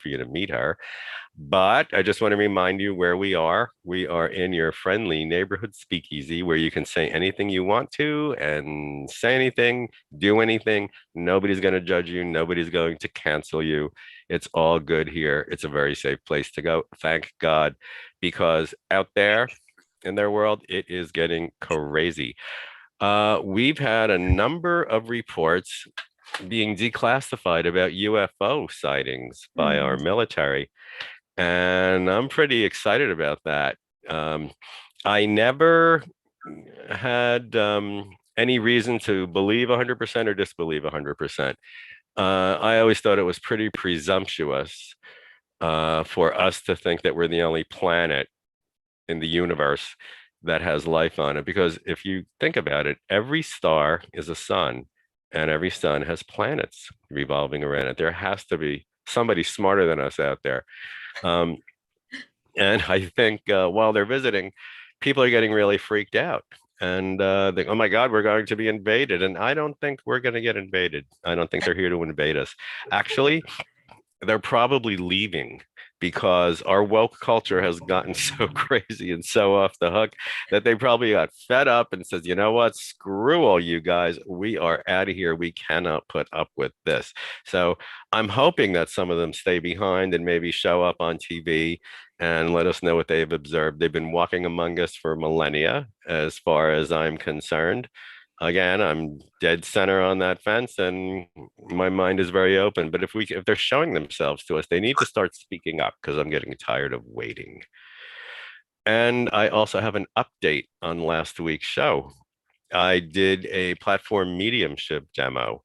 for you to meet her. But I just want to remind you where we are. We are in your friendly neighborhood speakeasy where you can say anything you want to and say anything, do anything. Nobody's going to judge you. Nobody's going to cancel you. It's all good here. It's a very safe place to go. Thank God, because out there in their world, it is getting crazy. We've had a number of reports being declassified about UFO sightings by our Mm. military. And I'm pretty excited about that. Um, I never had any reason to believe 100% or disbelieve 100%. I always thought it was pretty presumptuous for us to think that we're the only planet in the universe that has life on it. Because if you think about it, every star is a sun, and every sun has planets revolving around it. There has to be somebody smarter than us out there. Um, and I think while they're visiting, people are getting really freaked out. And oh my God, we're going to be invaded. And I don't think we're going to get invaded. I don't think they're here to invade us. Actually, they're probably leaving because our woke culture has gotten so crazy and so off the hook that they probably got fed up and says, you know what, screw all you guys. We are out of here. We cannot put up with this. So I'm hoping that some of them stay behind and maybe show up on TV and let us know what they've observed. They've been walking among us for millennia, as far as I'm concerned. Again, I'm dead center on that fence, and my mind is very open. But if they're showing themselves to us, they need to start speaking up because I'm getting tired of waiting. And I also have an update on last week's show. I did a platform mediumship demo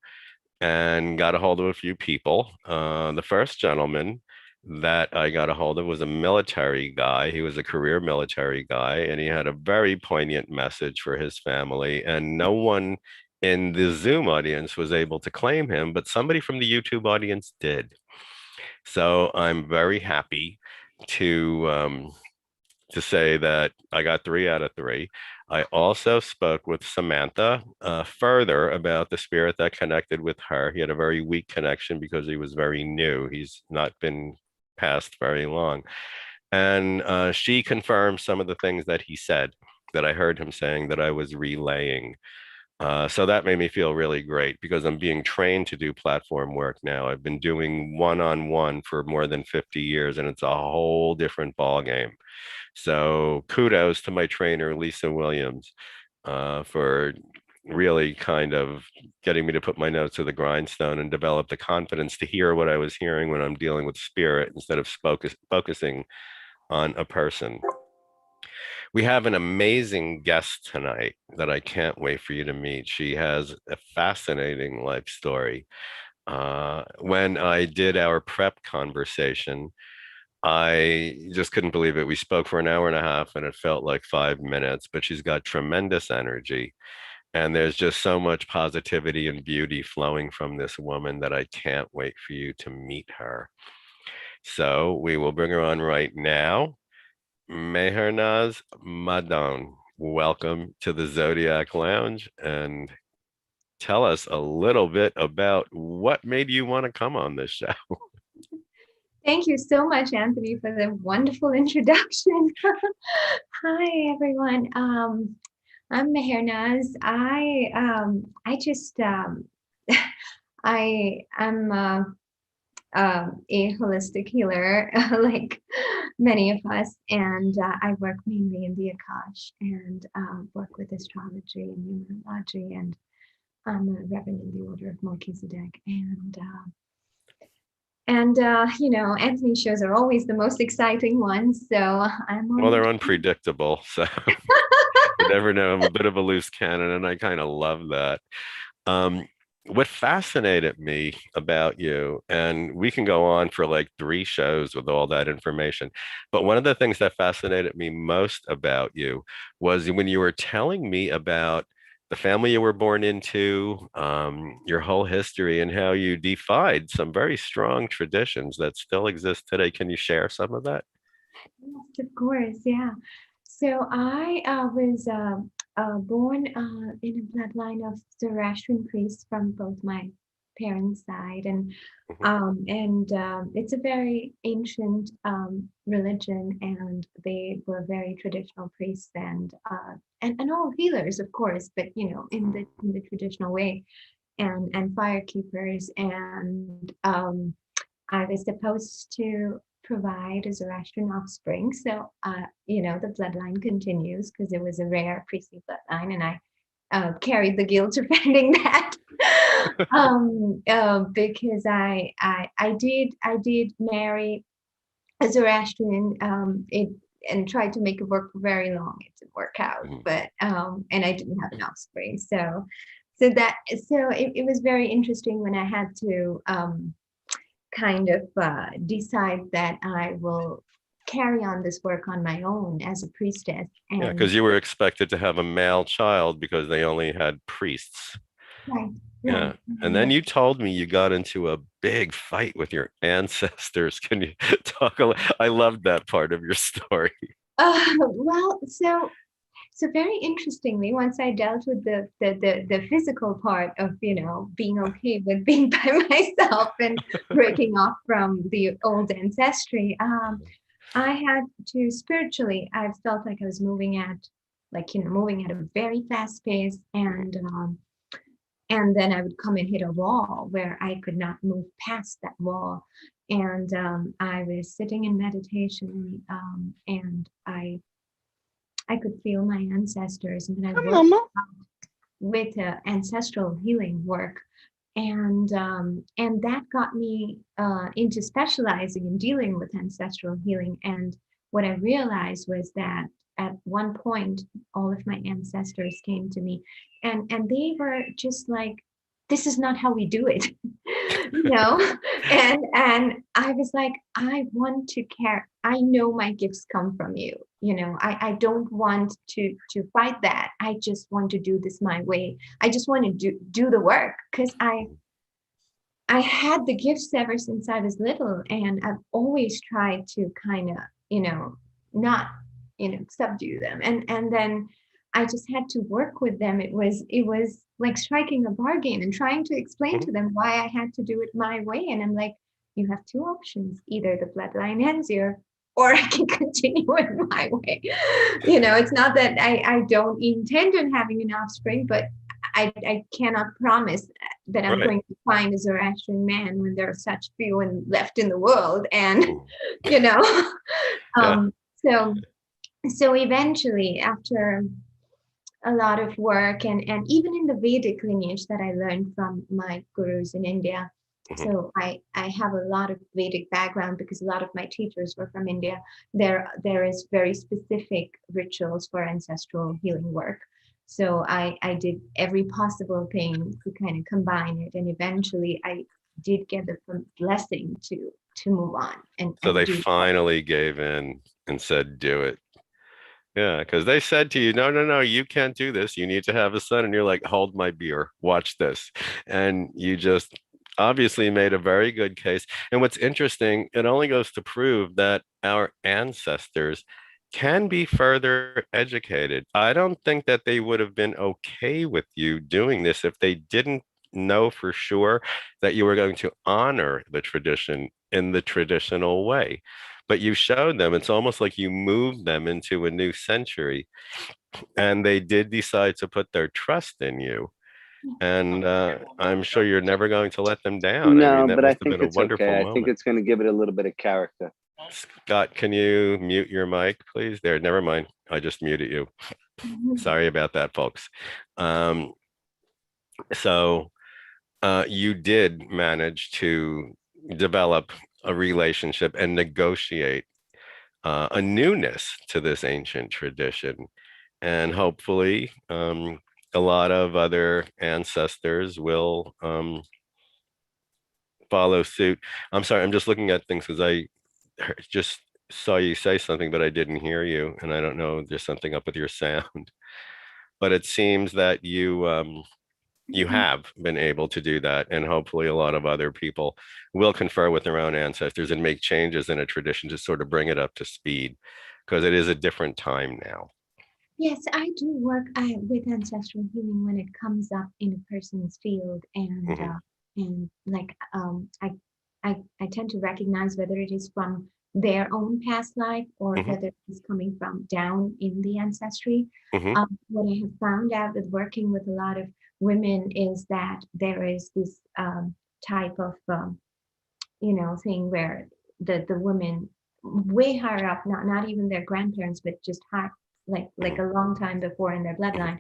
and got a hold of a few people. The first gentleman that I got a hold of was a military guy. He was a career military guy, and he had a very poignant message for his family. And no one in the Zoom audience was able to claim him, but somebody from the YouTube audience did. So I'm very happy to to say that I got 3 out of 3. I also spoke with Samantha further about the spirit that connected with her. He had a very weak connection because he was very new. He's not been passed very long. And she confirmed some of the things that he said that I heard him saying that I was relaying. So that made me feel really great because I'm being trained to do platform work now. I've been doing one-on-one for more than 50 years, and it's a whole different ball game. So kudos to my trainer, Lisa Williams, for really kind of getting me to put my nose to the grindstone and develop the confidence to hear what I was hearing when I'm dealing with spirit instead of focusing on a person. We have an amazing guest tonight that I can't wait for you to meet. She has a fascinating life story. When I did our prep conversation, I just couldn't believe it. We spoke for an hour and a half and it felt like 5 minutes, but she's got tremendous energy. And there's just so much positivity and beauty flowing from this woman that I can't wait for you to meet her. So we will bring her on right now. Mehernaz Madon, welcome to the Zodiac Lounge and tell us a little bit about what made you want to come on this show. Thank you so much, Anthony, for the wonderful introduction. Hi, everyone. I'm Meher. I just I am a holistic healer, like many of us, and I work mainly in the Akash and work with astrology and numerology, and I'm a reverend in the Order of Melchizedek, Anthony shows are always the most exciting ones. So I'm Well, on they're the unpredictable, so you never know. I'm a bit of a loose cannon, and I kind of love that. Um, what fascinated me about you, and we can go on for like 3 shows with all that information, but one of the things that fascinated me most about you was when you were telling me about the family you were born into, your whole history, and how you defied some very strong traditions that still exist today. Can you share some of that? Yes, of course, yeah. So I was born in a bloodline of Zoroastrian priests from both my parents' side, Mhm. and it's a very ancient religion, and they were very traditional priests and all healers, of course, but in the traditional way, and firekeepers, and I was supposed to provide a Zoroastrian offspring. So, the bloodline continues because it was a rare priestly bloodline, and I carried the guilt of finding that. Because I did marry a Zoroastrian, and tried to make it work for very long. It didn't work out, Mhm. but and I didn't have an offspring. So it was very interesting when I had to kind of decide that I will carry on this work on my own as a priestess. Yeah, And because you were expected to have a male child because they only had priests. right, right. Yeah. And then you told me you got into a big fight with your ancestors. Can you talk a little? I loved that part of your story. Well, so very interestingly, once I dealt with the physical part of being okay with being by myself and breaking off from the old ancestry, I had to spiritually. I felt like I was moving at a very fast pace, and then I would come and hit a wall where I could not move past that wall. And I was sitting in meditation, and I could feel my ancestors, and then I Hi, worked Mama. with ancestral healing work, and that got me into specializing in dealing with ancestral healing. And what I realized was that at one point, all of my ancestors came to me, and they were just like, "This is not how we do it," you know. And I was like, "I want to care. I know my gifts come from you. I don't want to fight that. I just want to do this my way. I just want to do the work because I had the gifts ever since I was little, and I've always tried to kind of, not, subdue them. And then I just had to work with them. It was like striking a bargain and trying to explain Mhm. to them why I had to do it my way. And I'm like, you have two options. Either the bloodline ends here, or I can continue it my way. It's not that I don't intend on having an offspring, but I cannot promise that I'm Right. going to find a Zoroastrian man when there are such few and left in the world. And, Mhm. you know, Yeah. um, so, so eventually, after a lot of work, and even in the Vedic lineage that I learned from my gurus in India. Mhm. So I have a lot of Vedic background because a lot of my teachers were from India. There is very specific rituals for ancestral healing work. So I did every possible thing to kind of combine it, and eventually I did get the blessing to move on So and they do. finally gave in and said, do it. Yeah, because they said to you, no, no, no, you can't do this. You need to have a son. And you're like, hold my beer, watch this. And you just obviously made a very good case. And what's interesting, it only goes to prove that our ancestors can be further educated. I don't think that they would have been okay with you doing this if they didn't know for sure that you were going to honor the tradition in the traditional way. But you showed them, it's almost like you moved them into a new century, and they did decide to put their trust in you. And I'm sure you're never going to let them down. I mean, No, that but I must have think been a it's wonderful okay. I think moment. it's going to give it a little bit of character. Scott, can you mute your mic, please? There, never mind. I just muted you. Sorry about that, folks. Um, so you did manage to develop a relationship and negotiate a newness to this ancient tradition. And hopefully, a lot of other ancestors will follow suit. I'm sorry, I'm just looking at things because I just saw you say something, but I didn't hear you. And I don't know, there's something up with your sound. But it seems that you have been able to do that. And hopefully, a lot of other people will confer with their own ancestors and make changes in a tradition to sort of bring it up to speed because it is a different time now. Yes, I do work with ancestral healing when it comes up in a person's field, and Mhm. and like I tend to recognize whether it is from their own past life or Hmm. whether it's coming from down in the ancestry. Hmm. What I have found out with working with a lot of women is that there is this type of thing where the women way higher up, not even their grandparents, but just high, like Hmm. a long time before in their Hmm. bloodline,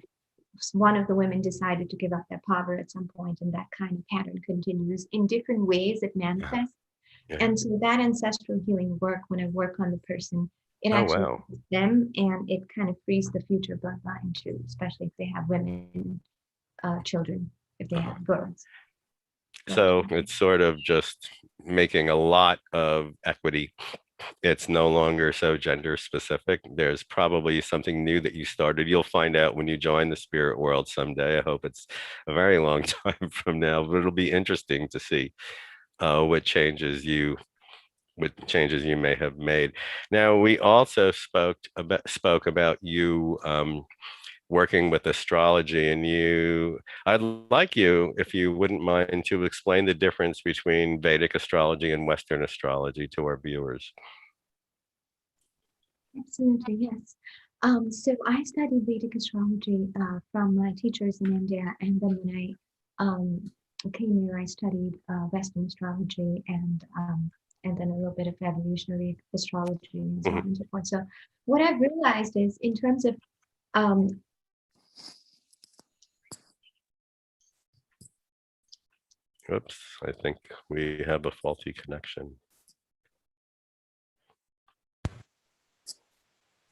one of the women decided to give up their power at some point, and that kind of pattern continues in different ways. It Uh-huh. manifests, Yeah. and so that ancestral healing work, when I work on the person, it Oh, actually wow. helps them, and it kind of frees the future bloodline too, especially if they have women, children, if they Uh-huh. have girls. So So it's sort of just making a lot of equity. It's no longer so gender specific. There's probably something new that you started. You'll find out when you join the spirit world someday. I hope it's a very long time from now, but it'll be interesting to see what changes you may have made. Now, we also spoke about you working with astrology, and I'd like you, if you wouldn't mind, to explain the difference between Vedic astrology and Western astrology to our viewers. absolutely, yes. So I studied Vedic astrology from my teachers in India, and then when I came here, I studied Western astrology and then a little bit of evolutionary astrology and so on Mhm. and so forth. So what I've realized is, in terms of um, Oops, I think we have a faulty connection.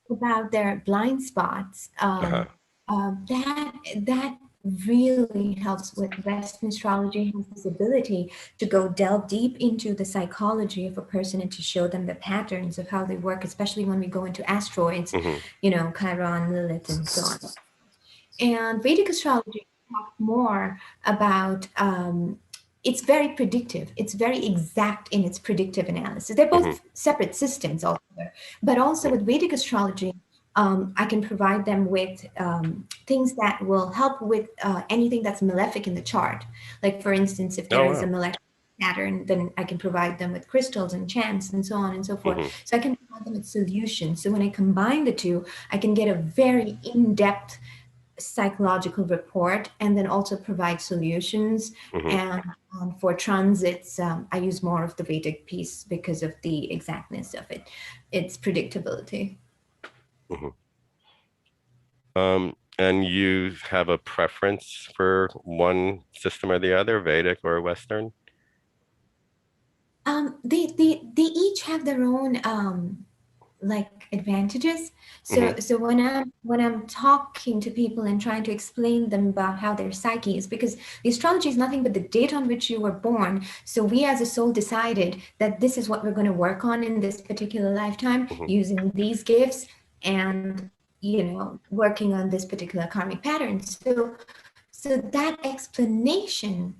about their blind spots, Uh-huh. that really helps with Western astrology. Has this ability to go delve deep into the psychology of a person and to show them the patterns of how they work, especially when we go into asteroids, Hmm. Chiron, Lilith, and so on. And Vedic astrology talk more about it's very predictive. It's very exact in its predictive analysis. They're Hmm. both separate systems altogether. But also with Vedic astrology, I can provide them with things that will help with anything that's malefic in the chart. Like, for instance, if Oh, there is a wow. malefic pattern, then I can provide them with crystals and chants and so on and so forth. Hmm. So I can provide them with solutions. So when I combine the two, I can get a very in-depth psychological report and then also provide solutions. Hmm. And for transits, I use more of the Vedic piece because of the exactness of it, its predictability. Hmm. And you have a preference for one system or the other, Vedic or Western? They each have their own like advantages. So Hmm. so when I'm talking to people and trying to explain them about how their psyche is, because the astrology is nothing but the date on which you were born. So we as a soul decided that this is what we're going to work on in this particular lifetime Hmm. using these gifts and working on this particular karmic pattern. So that explanation,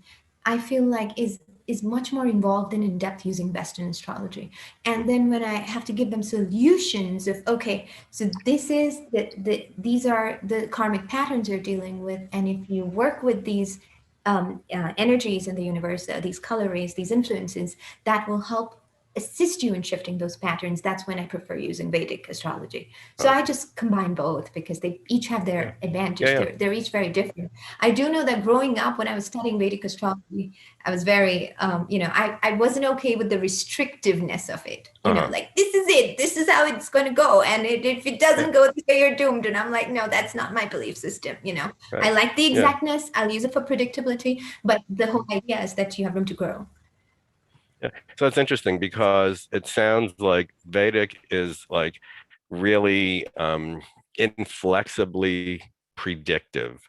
I feel like is much more involved and in depth using Western astrology. And then when I have to give them solutions of, okay, so this is these are the karmic patterns you're dealing with, and if you work with these energies in the universe, these color rays, these influences, that will help assist you in shifting those patterns. That's when I prefer using Vedic astrology. So I Okay. just combine both because they each have Yeah. their Yeah. advantage. Yeah. They're each very different. I do know that growing up, when I was studying Vedic astrology, I was very, I wasn't okay with the restrictiveness of it. Uh-huh. Like, this is it, this is how it's going to go. And if it Yeah. doesn't go this way, you're doomed. And I'm like, no, that's not my belief system. Right. I like the Yeah. exactness, I'll use it for predictability, but the whole idea is that you have room to grow. Yeah. So it's interesting because it sounds like Vedic is like really inflexibly predictive,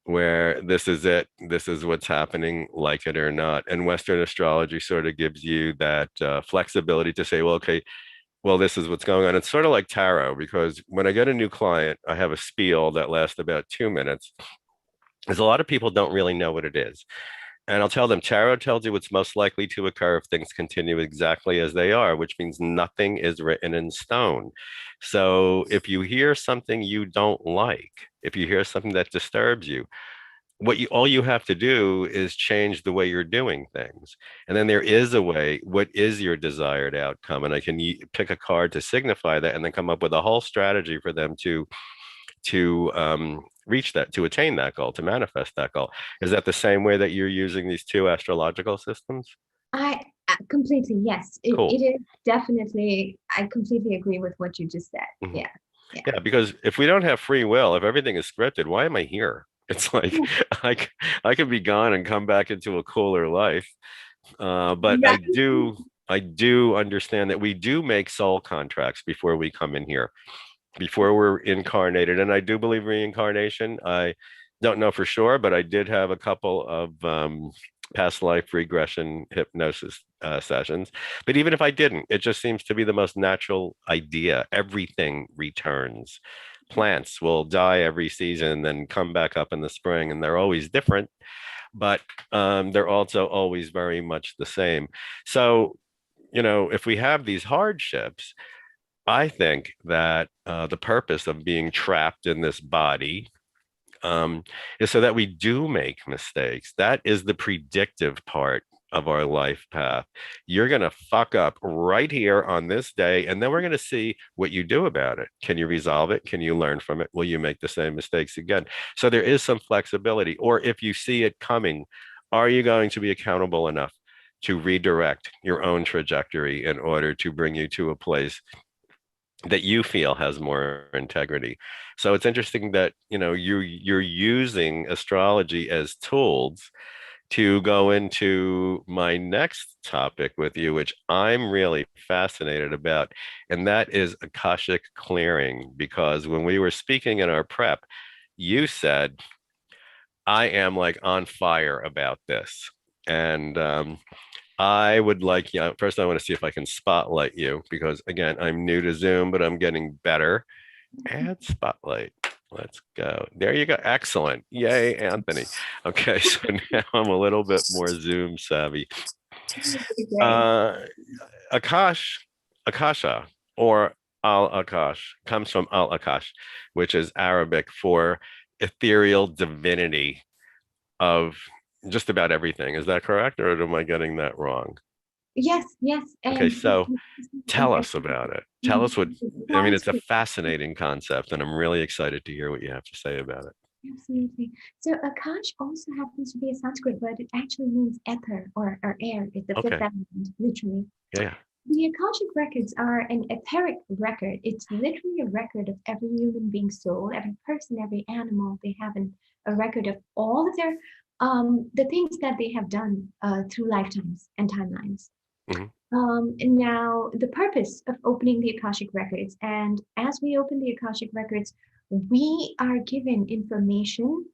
where this is it, this is what's happening, like it or not. And Western astrology sort of gives you that flexibility to say, well, okay, well, this is what's going on. It's sort of like tarot, because when I get a new client, I have a spiel that lasts about 2 minutes. Because a lot of people don't really know what it is. And I'll tell them tarot tells you what's most likely to occur if things continue exactly as they are, which means nothing is written in stone. So if you hear something you don't like, if you hear something that disturbs you, all you have to do is change the way you're doing things. And then there is a way, what is your desired outcome? And I can pick a card to signify that and then come up with a whole strategy for them to reach that, to attain that goal, to manifest that goal. Is that the same way that you're using these two astrological systems? I completely, yes. Cool. It is definitely, I completely agree with what you just said. Mhm. Yeah. Yeah. Yeah, because if we don't have free will, if everything is scripted, why am I here? It's like I, c- I could be gone and come back into a cooler life. But Right. I do understand that we do make soul contracts before we come in here, before we're incarnated. And I do believe reincarnation. I don't know for sure, but I did have a couple of past life regression hypnosis sessions. But even if I didn't, it just seems to be the most natural idea. Everything returns. Plants will die every season, then come back up in the spring, and they're always different, but they're also always very much the same. So, if we have these hardships, I think that the purpose of being trapped in this body um, is so that we do make mistakes. That is the predictive part of our life path. You're going to fuck up right here on this day, and then we're going to see what you do about it. Can you resolve it? Can you learn from it? Will you make the same mistakes again? So there is some flexibility. Or if you see it coming, are you going to be accountable enough to redirect your own trajectory in order to bring you to a place that you feel has more integrity? So it's interesting that you're using astrology as tools to go into my next topic with you, which I'm really fascinated about, and that is Akashic clearing. Because when we were speaking in our prep, you said I am like on fire about this, and I would like, first I want to see if I can spotlight you because again, I'm new to Zoom, but I'm getting better. Add spotlight. Let's go. There you go. Excellent. Yay, Anthony. Okay, so now I'm a little bit more Zoom savvy. Great. Uh, Akasha, or Al Akash comes from Al Akash, which is Arabic for ethereal divinity of just about everything. Is that correct, or am I getting that wrong? Yes, yes. Okay, And so tell and us about it. Tell us what, the I mean, it's a Sanskrit. fascinating concept, and I'm really excited to hear what you have to say about it. Absolutely. So Akash also happens to be a Sanskrit word. It actually means ether or air. It's the fifth Okay. element, literally. Yeah. The Akashic records are an etheric record. It's literally a record of every human being's soul, every person, every animal. They have a record of all of their the things that they have done through lifetimes and timelines. Hmm. And now the purpose of opening the Akashic records, and as we open the Akashic records, we are given information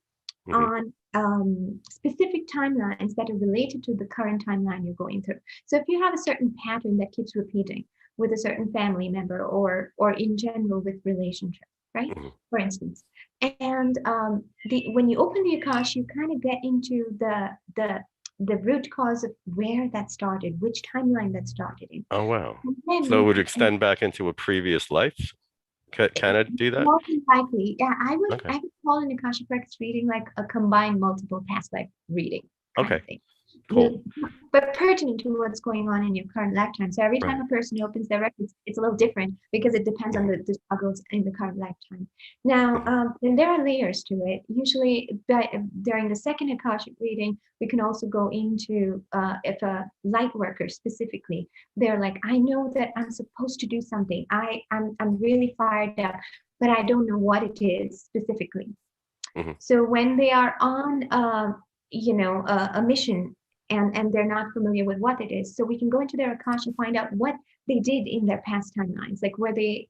Hmm. on specific timelines that are related to the current timeline you're going through. So if you have a certain pattern that keeps repeating with a certain family member or in general with relationships, right? Hmm. For instance, and when you open the Akash, you kind of get into the root cause of where that started, which timeline that started in. Oh, wow. And then So it you would can extend back into a previous life? Can it do that? more than likely, yeah, Okay. I would call an Akashic Records reading like a combined multiple past life reading kind of Okay. thing. Cool. But pertinent to what's going on in your current lifetime. So every time Right. a person opens their records, it's a little different because it depends on Hmm. the struggles in the current lifetime. Now, Hmm. and there are layers to it. Usually, during the second Akashic reading, we can also go into if a light worker specifically, they're like, I know that I'm supposed to do something. I'm really fired up, but I don't know what it is specifically. Hmm. So when they are on, a mission and they're not familiar with what it is, so we can go into their Akash and find out what they did in their past timelines. Like were they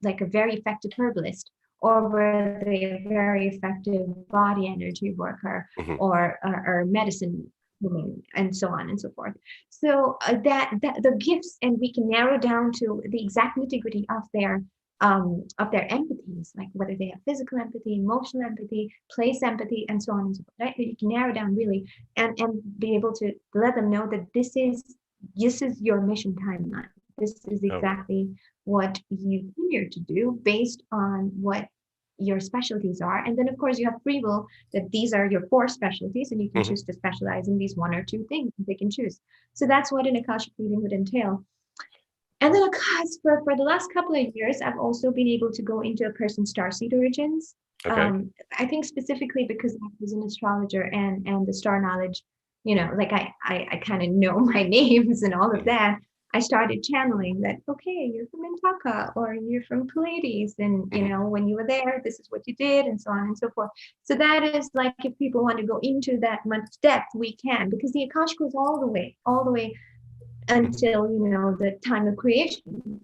like a very effective herbalist, or were they a very effective body energy worker, Hmm. or medicine woman, and so on and so forth. So that the gifts, and we can narrow down to the exact nitty-gritty of their empathies, like whether they have physical empathy, emotional empathy, place empathy, and so on and so forth. Right? You can narrow down really and be able to let them know that this is your mission timeline. This is Oh, exactly what you came here to do based on what your specialties are. And then, of course, you have free will that these are your four specialties, and you can Hmm. choose to specialize in these one or two things. They can choose. So that's what an Akashic reading would entail. And then, for the last couple of years, I've also been able to go into a person's starseed origins. Okay. I think specifically because I was an astrologer and the star knowledge, like I kind of know my names and all of Mhm. that. I started channeling that, okay, you're from Mintaka or you're from Pleiades, and Mhm. when you were there, this is what you did, and so on and so forth. So that is like, if people want to go into that much depth, we can, because the Akash goes all the way until the time of creation.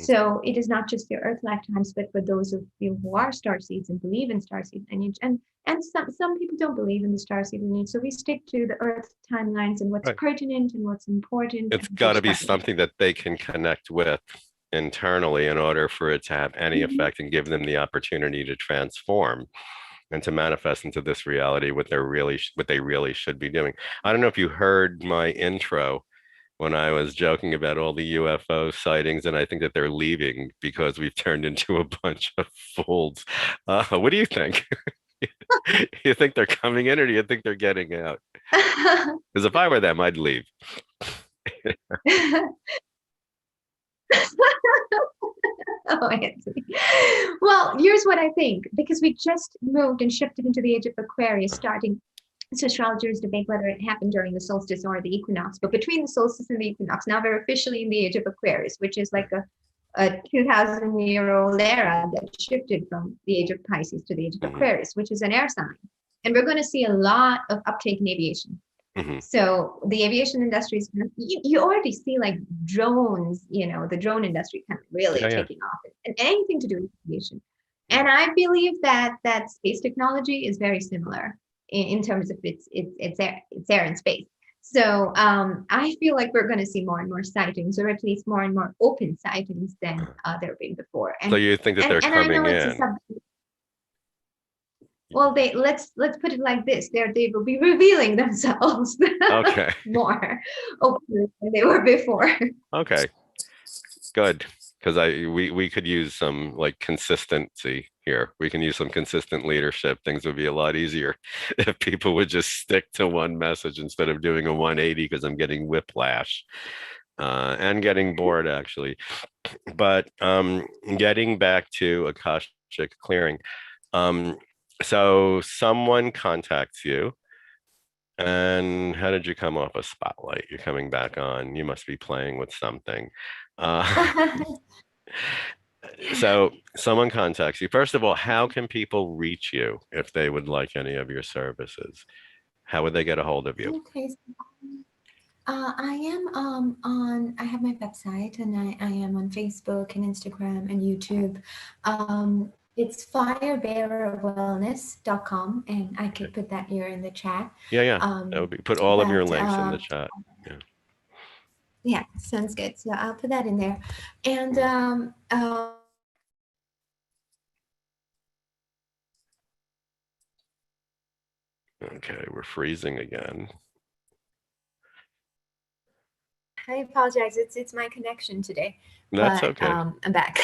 So it is not just your earth lifetimes, but for those of you who are star seeds and believe in star seed lineage, and some people don't believe in the star seed lineage. So we stick to the earth timelines and what's Right. pertinent and what's important It's to got to be describe it. something that they can connect with internally in order for it to have any Mhm. effect and give them the opportunity to transform and to manifest into this reality what they really should be doing. I don't know if you heard my intro when I was joking about all the UFO sightings, and I think that they're leaving because we've turned into a bunch of fools. What do you think? You think they're coming in, or do you think they're getting out? Because if I were them, I'd leave. Oh, Anthony. Well, here's what I think, because we just moved and shifted into the age of Aquarius, starting. So astrologers debate whether it happened during the solstice or the equinox, but between the solstice and the equinox, now we're officially in the age of Aquarius, which is like a 2,000-year-old era that shifted from the age of Pisces to the age of Hmm. Aquarius, which is an air sign. And we're going to see a lot of uptake in aviation. Hmm. So the aviation industry is you already see like drones, the drone industry kind of really Yeah, yeah. taking off, and anything to do with aviation. And I believe that space technology is very similar in terms of it's air and space. So I feel like we're going to see more and more sightings, or at least more and more open sightings than there have been before. So And you think that they're and I know coming it's a in? sub. Well, let's put it like this: they will be revealing themselves Okay. more openly than they were before. Okay. Good. Because we could use some like consistency here. We can use some consistent leadership. Things would be a lot easier if people would just stick to one message instead of doing a 180, because I'm getting whiplash and getting bored actually. But getting back to Akashic clearing. Um, so someone contacts you, and how did you come off a spotlight? You're coming back on. You must be playing with something. Uh, so someone contacts you. First of all, how can people reach you if they would like any of your services? How would they get a hold of you? Okay. I am I have my website, and I am on Facebook and Instagram and YouTube. It's firebearerwellness.com, and I Okay. could put that here in the chat. Yeah, yeah. That would Um, be put all of your but links in the chat. Yeah. yeah, sounds good. So I'll put that in there. And Mm. Okay, we're freezing again. I apologize. It's my connection today, That's but okay. I'm back.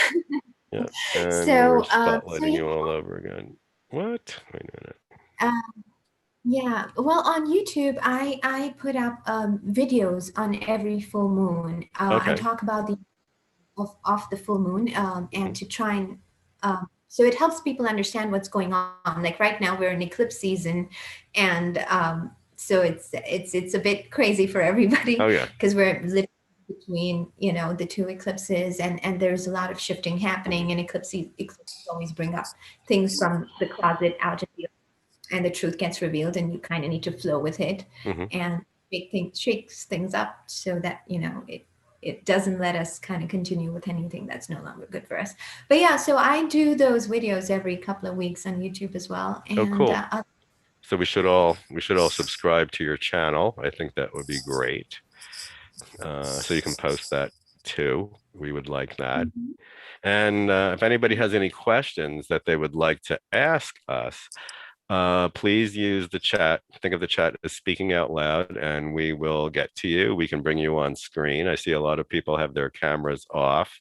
Yeah. And we're So spotlighting yeah. you all over again. What? Wait a minute. Yeah, well, on YouTube, I put up videos on every full moon. I Okay. talk about the of the full moon, Mhm. and to try and so it helps people understand what's going on. Like right now, we're in eclipse season, and so it's a bit crazy for Oh everybody yeah. because we're living between the two eclipses, and there's a lot of shifting Mhm. happening. And eclipses always bring up things from the closet out of the, and the truth gets revealed, and you kind of need to flow with it Mhm. and shakes things up so that it doesn't let us kind of continue with anything that's no longer good for us. But yeah, so I do those videos every couple of weeks on YouTube as well. Oh, And cool. So we should all subscribe to your channel. I think that would be great. So you can post that too. We would like that. Mhm. And if anybody has any questions that they would like to ask us, please use the chat. Think of the chat as speaking out loud, and we will get to you. We can bring you on screen. I see a lot of people have their cameras off.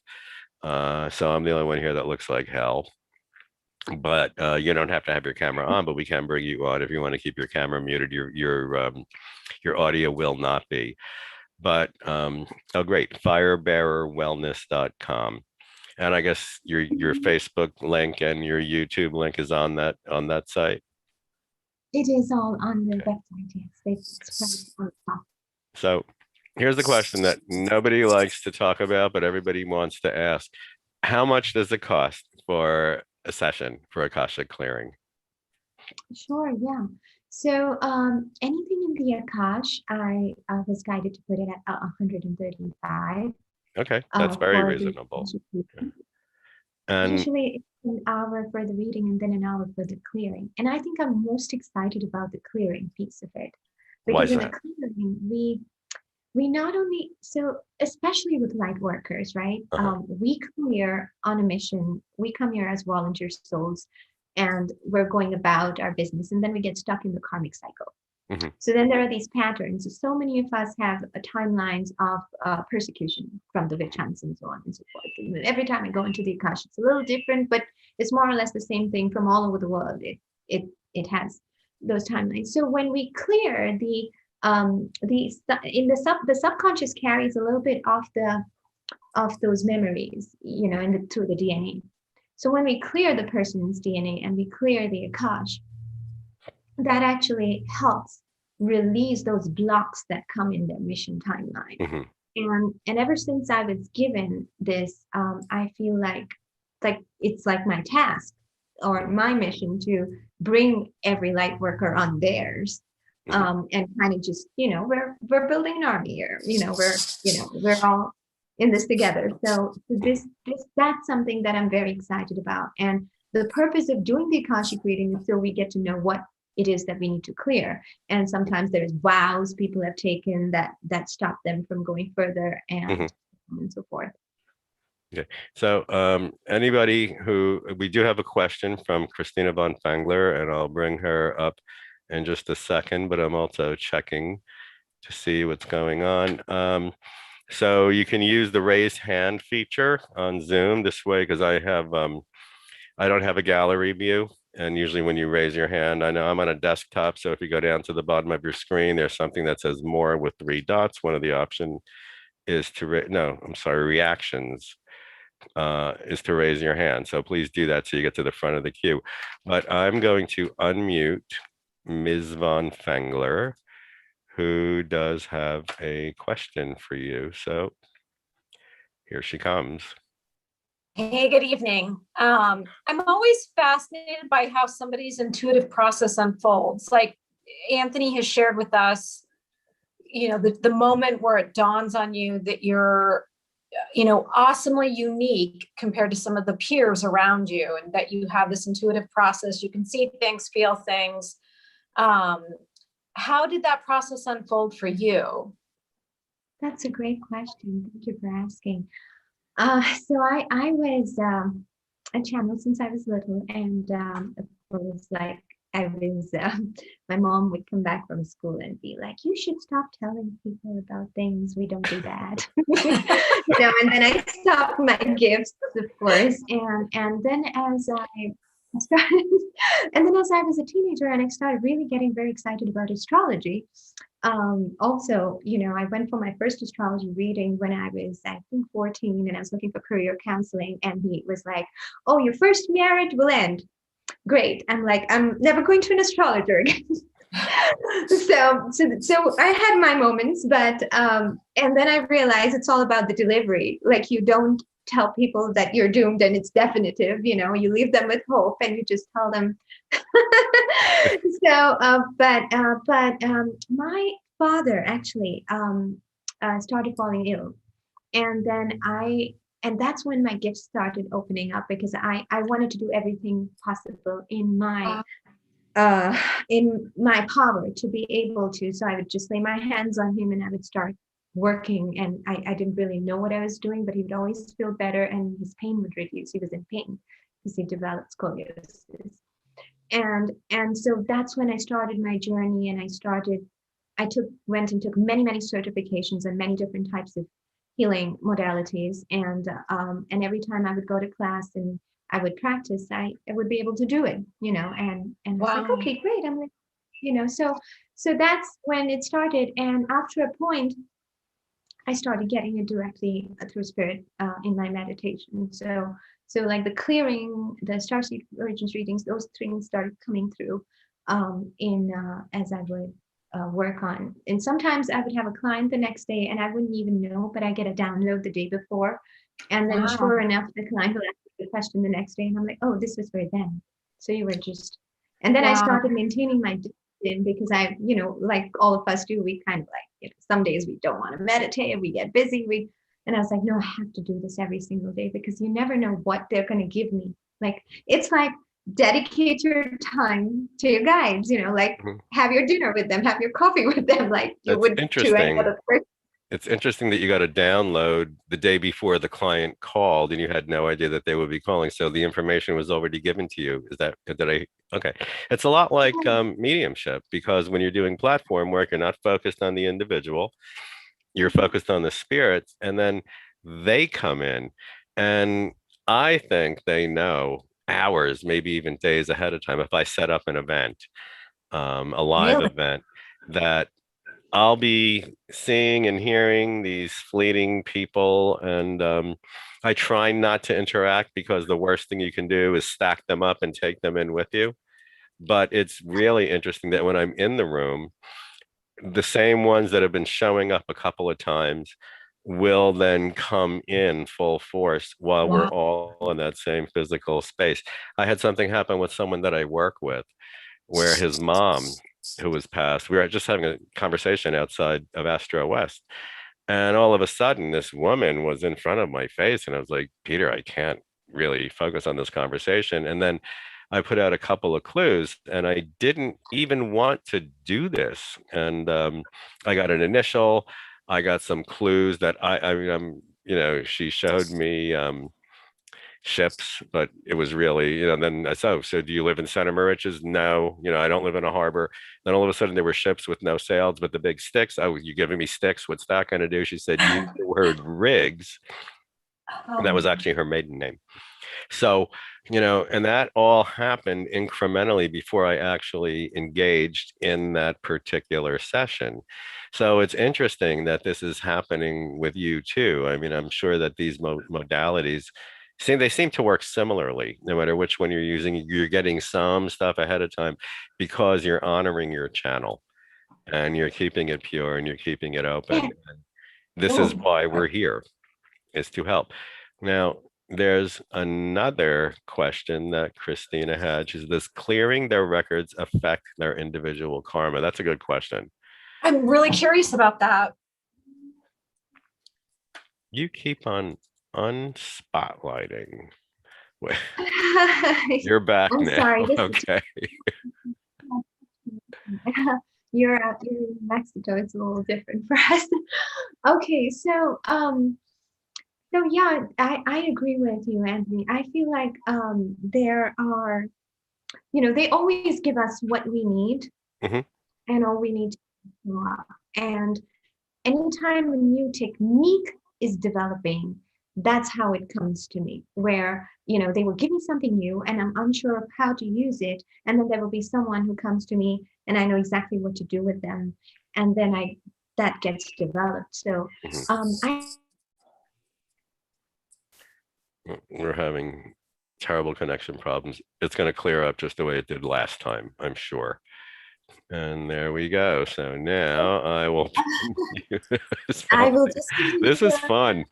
So I'm the only one here that looks like hell. but you don't have to have your camera on, but we can bring you on if you want to keep your camera muted. Your audio will not be. But oh, great, firebearerwellness.com. And I guess your Facebook link and your YouTube link is on that site. It is all on the Okay. website, yes. It's right on top. So here's the question that nobody likes to talk about, but everybody wants to ask. How much does it cost for a session for Akasha clearing? Sure, yeah. So anything in the Akash, I was guided to put it at 135 Okay, that's very for the reasonable. Akashic Okay. reading. And Usually it's an hour for the reading and then an hour for the clearing. And I think I'm most excited about the clearing piece of it. why Because is in the that? clearing, we not only, so especially with light workers, right? Uh-huh. We come here on a mission. We come here as volunteer souls and we're going about our business. And then we get stuck in the karmic cycle. Hmm. So then there are these patterns. So many of us have timelines of persecution from the witch hunts and so on and so forth. And every time I go into the Akash, it's a little different, but it's more or less the same thing from all over the world. It has those timelines. So when we clear the subconscious carries a little bit of those memories, through the DNA. So when we clear the person's DNA and we clear the Akash, that actually helps release those blocks that come in their mission timeline. Hmm. And ever since I was given this, I feel like it's like my task or my mission to bring every light worker on theirs. Hmm. And kind of just, we're building an army here. We're all in this together. So that's something that I'm very excited about. And the purpose of doing the Akashic reading is so we get to know what it is that we need to clear. And sometimes there's vows people have taken that stop them from going further Hmm. and so forth. Okay. So we do have a question from Christina von Fangler, and I'll bring her up in just a second, but I'm also checking to see what's going on. So you can use the raise hand feature on Zoom this way because I don't have a gallery view. And usually when you raise your hand, I know I'm on a desktop. So if you go down to the bottom of your screen, there's something that says more with 3 dots. One of the options is no, I'm sorry, reactions is to raise your hand. So please do that so you get to the front of the queue. But I'm going to unmute Ms. Von Fengler, who does have a question for you. So here she comes. Hey, good evening. I'm always fascinated by how somebody's intuitive process unfolds. Like Anthony has shared with us, the moment where it dawns on you that you're, awesomely unique compared to some of the peers around you, and that you have this intuitive process. You can see things, feel things. How did that process unfold for you? That's a great question. Thank you for asking. So I was a channel since I was little, and of course, like I was, my mom would come back from school and be like, "You should stop telling people about things. We don't do that." And then I stopped my gifts, of course, and then as I started, and then as I was a teenager, and I started really getting very excited about astrology. Also, I went for my first astrology reading when I was, I think, 14, and I was looking for career counseling, and he was like, "Oh, your first marriage will end." Great. I'm like, I'm never going to an astrologer again. So I had my moments, but and then I realized it's all about the delivery. Like, you don't tell people that you're doomed and it's definitive. You leave them with hope, and you just tell them. But my father actually started falling ill, and then and that's when my gifts started opening up, because I wanted to do everything possible in my power to be able to. So I would just lay my hands on him and I would start working, and I didn't really know what I was doing, but he would always feel better and his pain would reduce. He was in pain because he developed scoliosis. And so that's when I started my journey, and went and took many certifications and many different types of healing modalities, and every time I would go to class and I would practice, I would be able to do it, and I was like, Wow. okay, great. I'm like, so that's when it started. And after a point, I started getting it directly through spirit in my meditation. So like the clearing, the starseed origins readings, those things started coming through in as I would work on. And sometimes I would have a client the next day, and I wouldn't even know, but I get a download the day before, and then Wow. sure enough, the client will ask the question the next day, and I'm like, oh, this was for them. So you were just, and then I Wow. started maintaining my because I, like all of us do, we kind of like, some days we don't want to meditate, we get busy, and I was like, no, I have to do this every single day because you never know what they're going to give me. Like, it's like dedicate your time to your guides, like Mhm. have your dinner with them, have your coffee with them, like you That's would to any interesting. other person. It's interesting that you got a download the day before the client called and you had no idea that they would be calling. So the information was already given to you. Okay. It's a lot like mediumship because when you're doing platform work, you're not focused on the individual, you're focused on the spirits, and then they come in. And I think they know hours, maybe even days ahead of time. If I set up an event, a live Really? event, that I'll be seeing and hearing these fleeting people, and I try not to interact because the worst thing you can do is stack them up and take them in with you. But it's really interesting that when I'm in the room, the same ones that have been showing up a couple of times will then come in full force while we're Wow. all in that same physical space. I had something happen with someone that I work with where his mom, who was passed, we were just having a conversation outside of Astro West. And all of a sudden, this woman was in front of my face. And I was like, Peter, I can't really focus on this conversation. And then I put out a couple of clues, and I didn't even want to do this. And I got an initial, I got some clues that I mean, she showed me ships, but it was really, then I said, oh, so do you live in Santa Mauritius? No, I don't live in a harbor. Then all of a sudden there were ships with no sails, but the big sticks. Oh, you giving me sticks? What's that going to do? She said, use the word rigs. And that was actually her maiden name. So, and that all happened incrementally before I actually engaged in that particular session. So it's interesting that this is happening with you too. I mean, I'm sure that these modalities they seem to work similarly, no matter which one you're using. You're getting some stuff ahead of time because you're honoring your channel and you're keeping it pure and you're keeping it open. And this is why we're here, is to help. Now, there's another question that Christina had. She says, does clearing their records affect their individual karma? That's a good question. I'm really curious about that. You keep on unspotlighting. You're back I'm now. sorry, this Okay. you're in Mexico, it's a little different for us. Okay, so yeah, I agree with you, Anthony. I feel like there are, they always give us what we need, Mhm. and all we need to show up. And anytime a new technique is developing, that's how it comes to me, where, they will give me something new and I'm unsure of how to use it. And then there will be someone who comes to me and I know exactly what to do with them. And then that gets developed. So I We're having terrible connection problems. It's going to clear up just the way it did last time, I'm sure. And there we go. So now I will. I will just continue This is to fun.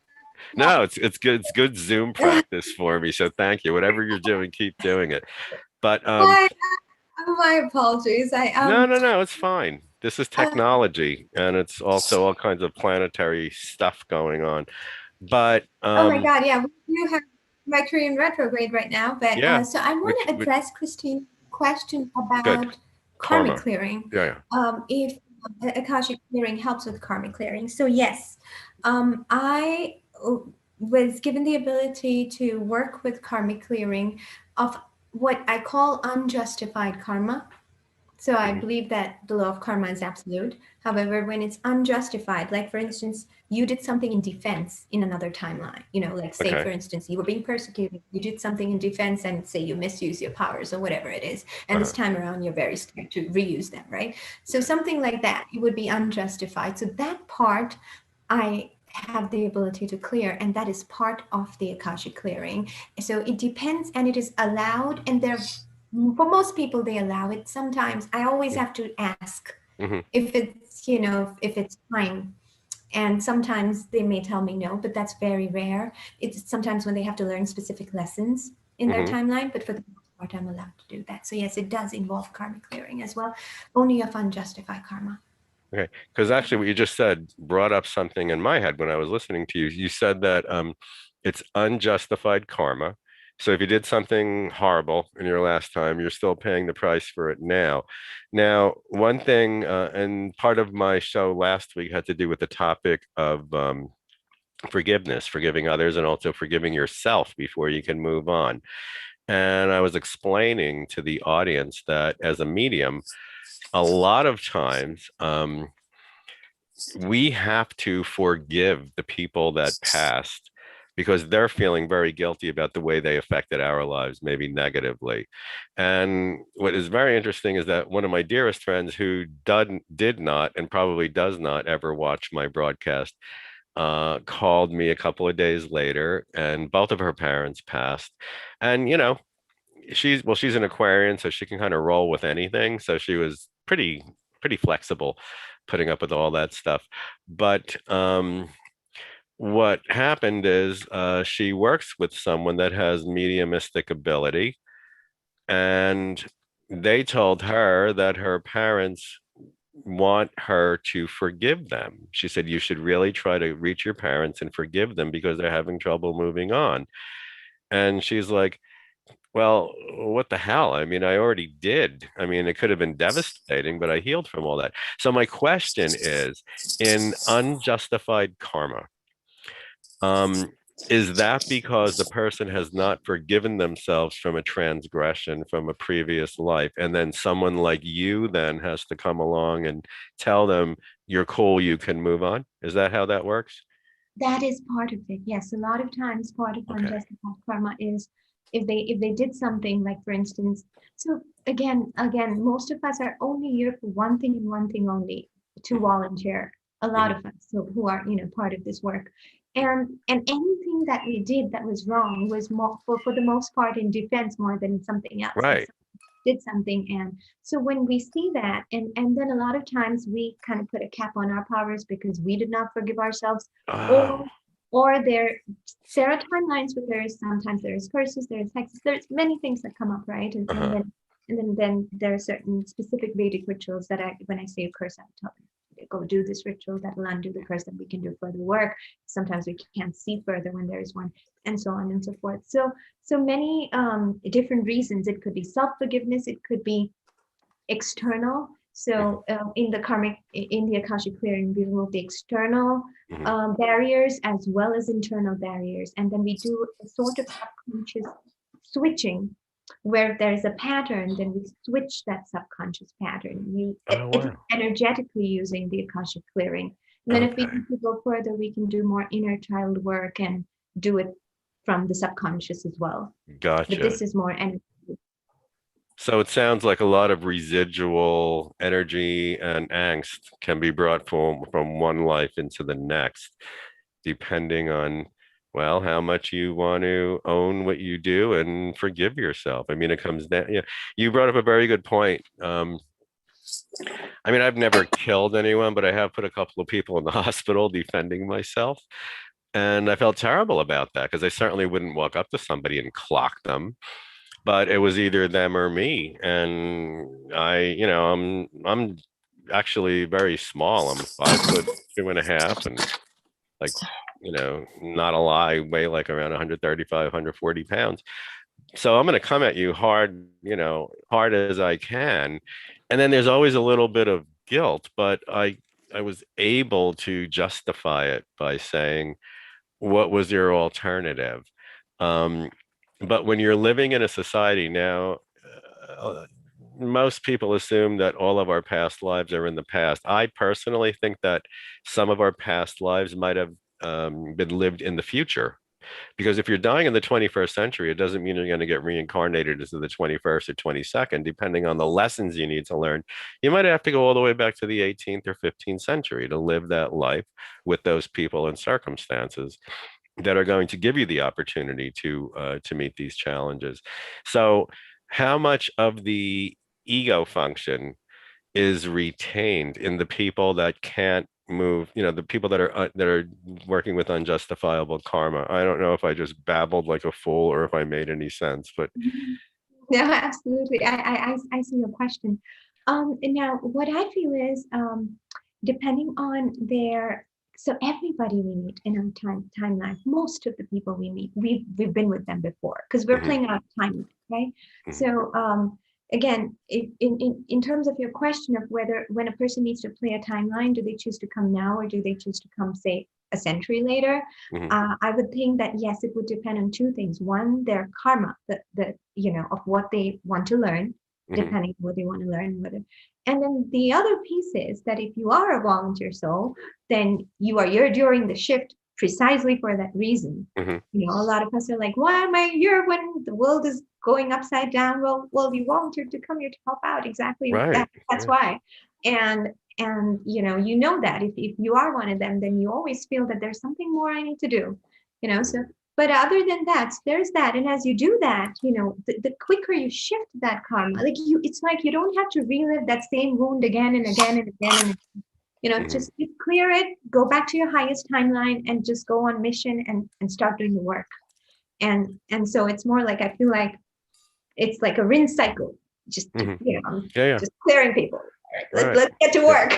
No, it's good. It's good Zoom practice for me. So thank you. Whatever you're doing, keep doing it. But my apologies. no, it's fine. This is Uh, technology, and it's also all kinds of planetary stuff going on. But oh my God, yeah, we do have Mercury in retrograde right now, but yeah, so I want to which address Christine's question good about karmic karma. clearing. Yeah, If Akashic clearing helps with karmic clearing. So yes, I was given the ability to work with karmic clearing of what I call unjustified karma. So I Mhm. believe that the law of karma is absolute. However, when it's unjustified, like for instance, you did something in defense in another timeline, like say for Okay. instance, you were being persecuted, you did something in defense and say you misuse your powers or whatever it is. And this Uh-huh. time around, you're very scared to reuse them, right? So something like that, it would be unjustified. So that part, I have the ability to clear, and that is part of the Akashic clearing. So it depends, and it is allowed, and there, for most people, they allow it. Sometimes I always have to ask Mm-hmm. if it's, if it's time. And sometimes they may tell me no, but that's very rare. It's sometimes when they have to learn specific lessons in their Mm-hmm. timeline, but for the most part, I'm allowed to do that. So yes, it does involve karmic clearing as well, only of unjustified karma. Okay. Because actually, what you just said brought up something in my head when I was listening to you. You said that it's unjustified karma. So if you did something horrible in your last time, you're still paying the price for it now. Now, one thing, and part of my show last week had to do with the topic of forgiveness, forgiving others, and also forgiving yourself before you can move on. And I was explaining to the audience that as a medium, a lot of times, we have to forgive the people that passed because they're feeling very guilty about the way they affected our lives, maybe negatively. And what is very interesting is that one of my dearest friends who did not and probably does not ever watch my broadcast called me a couple of days later, and both of her parents passed. And, she's an Aquarian, so she can kind of roll with anything. So she was pretty flexible putting up with all that stuff. But what happened is she works with someone that has mediumistic ability, and they told her that her parents want her to forgive them. She said, you should really try to reach your parents and forgive them because they're having trouble moving on. And she's like, well, what the hell? I mean, I already did. I mean, it could have been devastating, but I healed from all that. So my question is, in unjustified karma, um, is that because the person has not forgiven themselves from a transgression from a previous life, and then someone like you then has to come along and tell them you're cool, you can move on? Is that how that works? That is part of it. Yes, a lot of times part of Okay. unjustified karma is if they did something like, for instance, so again, most of us are only here for one thing and one thing only, to Mhm, volunteer. A lot mhm. of us, so who are part of this work, and anything that we did that was wrong was more for the most part in defense more than something else. Like Right. did something, and so when we see that, and then a lot of times we kind of put a cap on our powers because we did not forgive ourselves, Oh, or there are timelines where sometimes there's curses, there's hexes, there's many things that come up, right? And, and uh-huh. then and then there are certain specific Vedic rituals that when I say a curse, I tell them, go do this ritual that will undo the curse, that we can do further work. Sometimes we can't see further when there is one, and so on and so forth. So many different reasons. It could be self-forgiveness, it could be external. Mhm, So in the Akashic clearing, we remove the external mhm. barriers as well as internal barriers. And then we do a sort of subconscious switching where if there is a pattern, then we switch that subconscious pattern. Oh, It's wow. energetically using the Akashic clearing. And then if we Okay. need to go further, we can do more inner child work and do it from the subconscious as well. But Gotcha. this is more energy. So it sounds like a lot of residual energy and angst can be brought from one life into the next, depending on, well, how much you want to own what you do and forgive yourself. I mean, it comes down, yeah. You brought up a very good point. I mean, I've never killed anyone, but I have put a couple of people in the hospital defending myself. And I felt terrible about that because I certainly wouldn't walk up to somebody and clock them, but it was either them or me. And I'm actually very small. I'm 5'2.5", and like, not a lie, weigh like around 135, 140 pounds. So I'm going to come at you hard, hard as I can. And then there's always a little bit of guilt, but I was able to justify it by saying, what was your alternative? Um, but when you're living in a society now, uh, most people assume that all of our past lives are in the past. I personally think that some of our past lives might have been lived in the future. Because if you're dying in the 21st century, it doesn't mean you're going to get reincarnated into the 21st or 22nd, depending on the lessons you need to learn. You might have to go all the way back to the 18th or 15th century to live that life with those people and circumstances that are going to give you the opportunity to meet these challenges. So, how much of the ego function is retained in the people that can't move, the people that are working with unjustifiable karma? I don't know if I just babbled like a fool or if I made any sense, but No, absolutely. I see your question. And now what I feel is, depending on so everybody we meet in our timeline, most of the people we meet, we've been with them before because we're mhm, playing out timeline, right? mhm, So, again, in terms of your question of whether when a person needs to play a timeline, do they choose to come now or do they choose to come, say, a century later? mhm, I would think that yes, it would depend on two things. One, their karma, the of what they want to learn, mhm, depending on what they want to learn, whether. And then the other piece is that if you are a volunteer soul, then you're during the shift precisely for that reason. mhm. A lot of us are like, why am I here when the world is going upside down? Well, you volunteered to come here to help out. Exactly. Right. That's Yeah. why. And that if you are one of them, then you always feel that there's something more I need to do. So but other than that, there's that. And as you do that, the quicker you shift that karma, it's like you don't have to relive that same wound again and again and again and Mhm. just clear it, go back to your highest timeline and just go on mission and start doing the work. And so it's more like, I feel like it's like a rinse cycle, just Mhm. I'm Yeah, yeah. just clearing people. All right, Right. let's get to Yeah. work.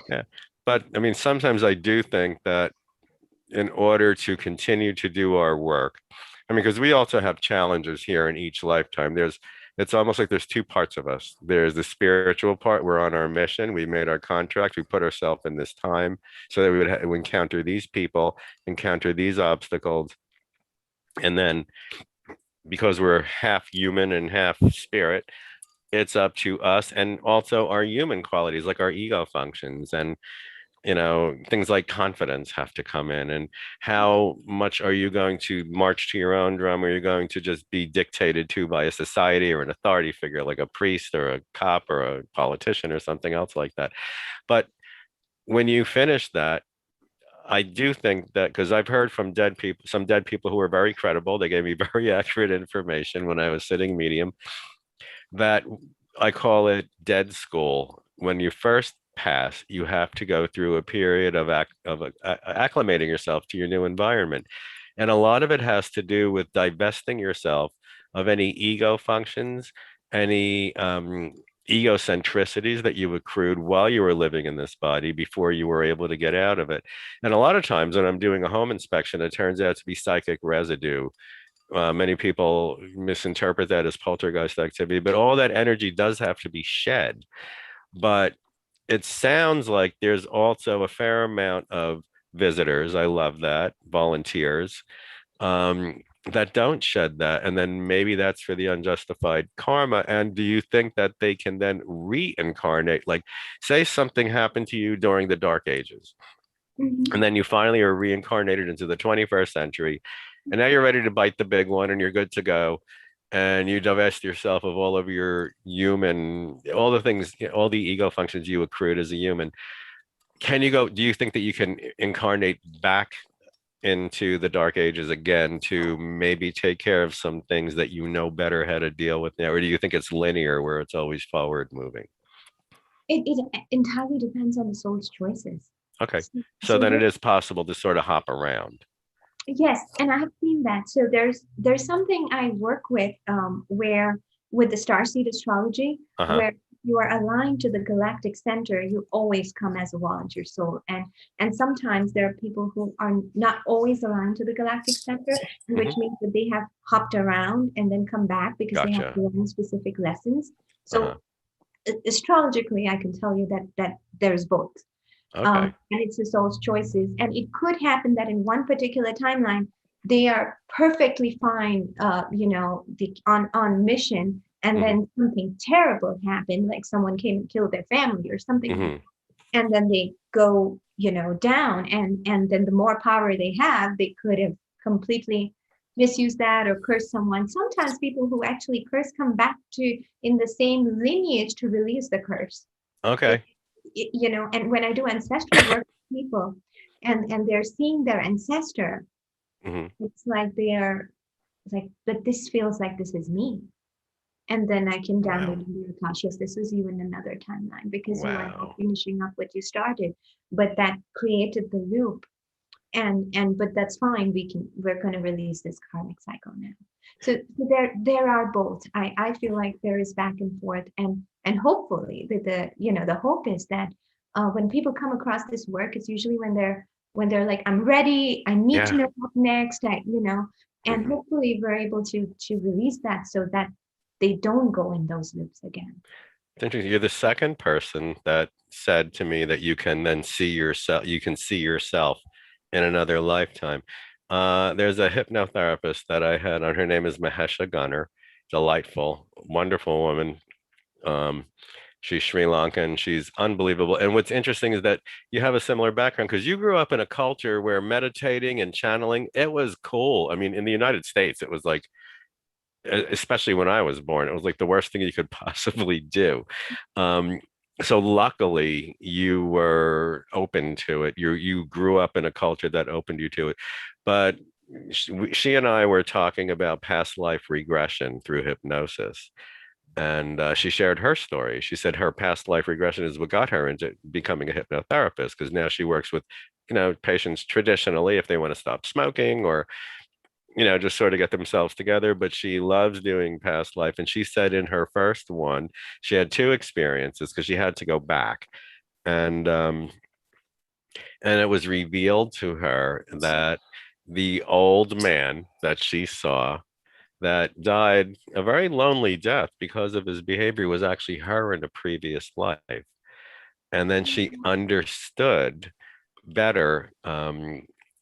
Yeah. But I mean, sometimes I do think that in order to continue to do our work, I mean, because we also have challenges here in each lifetime. It's almost like there's two parts of us. There's the spiritual part. We're on our mission. We made our contract. We put ourselves in this time so that we encounter these people, encounter these obstacles. And then because we're half human and half spirit, it's up to us and also our human qualities, like our ego functions. And things like confidence have to come in. And how much are you going to march to your own drum, or you're going to just be dictated to by a society or an authority figure like a priest or a cop or a politician or something else like that? But when you finish that, I do think that, because I've heard from some dead people who are very credible, they gave me very accurate information when I was sitting medium, that I call it dead school. When you first pass, you have to go through a period of acclimating yourself to your new environment. And a lot of it has to do with divesting yourself of any ego functions, any egocentricities that you accrued while you were living in this body before you were able to get out of it. And a lot of times when I'm doing a home inspection, it turns out to be psychic residue. Many people misinterpret that as poltergeist activity, but all that energy does have to be shed. But it sounds like there's also a fair amount of visitors. I love that. Volunteers that don't shed that. And then maybe that's for the unjustified karma. And do you think that they can then reincarnate? Like, say something happened to you during the Dark Ages, Mhm. and then you finally are reincarnated into the 21st century, and now you're ready to bite the big one and you're good to go, and you divest yourself of all of your human, all the things, all the ego functions you accrued as a human. Do you think that you can incarnate back into the Dark Ages again to maybe take care of some things that you know better how to deal with now? Or do you think it's linear where it's always forward moving? It entirely depends on the soul's choices. Okay. So, So so then it there, is possible to sort of hop around. yes, and I have seen that. So there's something I work with, where with the starseed astrology, Uh-huh. where you are aligned to the galactic center, you always come as a volunteer soul. And sometimes there are people who are not always aligned to the galactic center, Hmm. which means that they have hopped around and then come back because they have Gotcha. learned specific lessons. Uh-huh. So astrologically, I can tell you that there's both. Okay. And it's the soul's choices. And it could happen that in one particular timeline, they are perfectly fine, on mission, and then something terrible happened, like someone came and killed their family or something like that. And then they go, down, and then the more power they have, they could have completely misused that or cursed someone. Sometimes people who actually curse come back to in the same lineage to release the curse. Okay. And when I do ancestral work with people and they're seeing their ancestor, it's like but this feels like this is me. And then I can download in the Akash, yes, this is you in another timeline, because you are now finishing up what you started. But that created the loop. But that's fine. We're going to release this karmic cycle now. So there are both. I feel like there is back and forth, and hopefully the hope is that when people come across this work, it's usually when they're like, I'm ready, I need to know what next, and hopefully we're able to release that so that they don't go in those loops again. It's interesting. You're the second person that said to me that you can then see yourself, in another lifetime. There's a hypnotherapist that I had on. Her name is Mahesha Gunner. Delightful, wonderful woman. She's Sri Lankan. She's unbelievable. And what's interesting is that you have a similar background because you grew up in a culture where meditating and channeling, it was cool. I mean, in the United States, it was like, especially when I was born, it was like the worst thing you could possibly do. So luckily you were open to it. You grew up in a culture that opened you to it. But she and I were talking about past life regression through hypnosis. And she shared her story. She said her past life regression is what got her into becoming a hypnotherapist, because now she works with, patients traditionally if they want to stop smoking or just sort of get themselves together. But she loves doing past life. And she said in her first one, she had two experiences because she had to go back. And it was revealed to her that the old man that she saw that died a very lonely death because of his behavior was actually her in a previous life. And then she understood better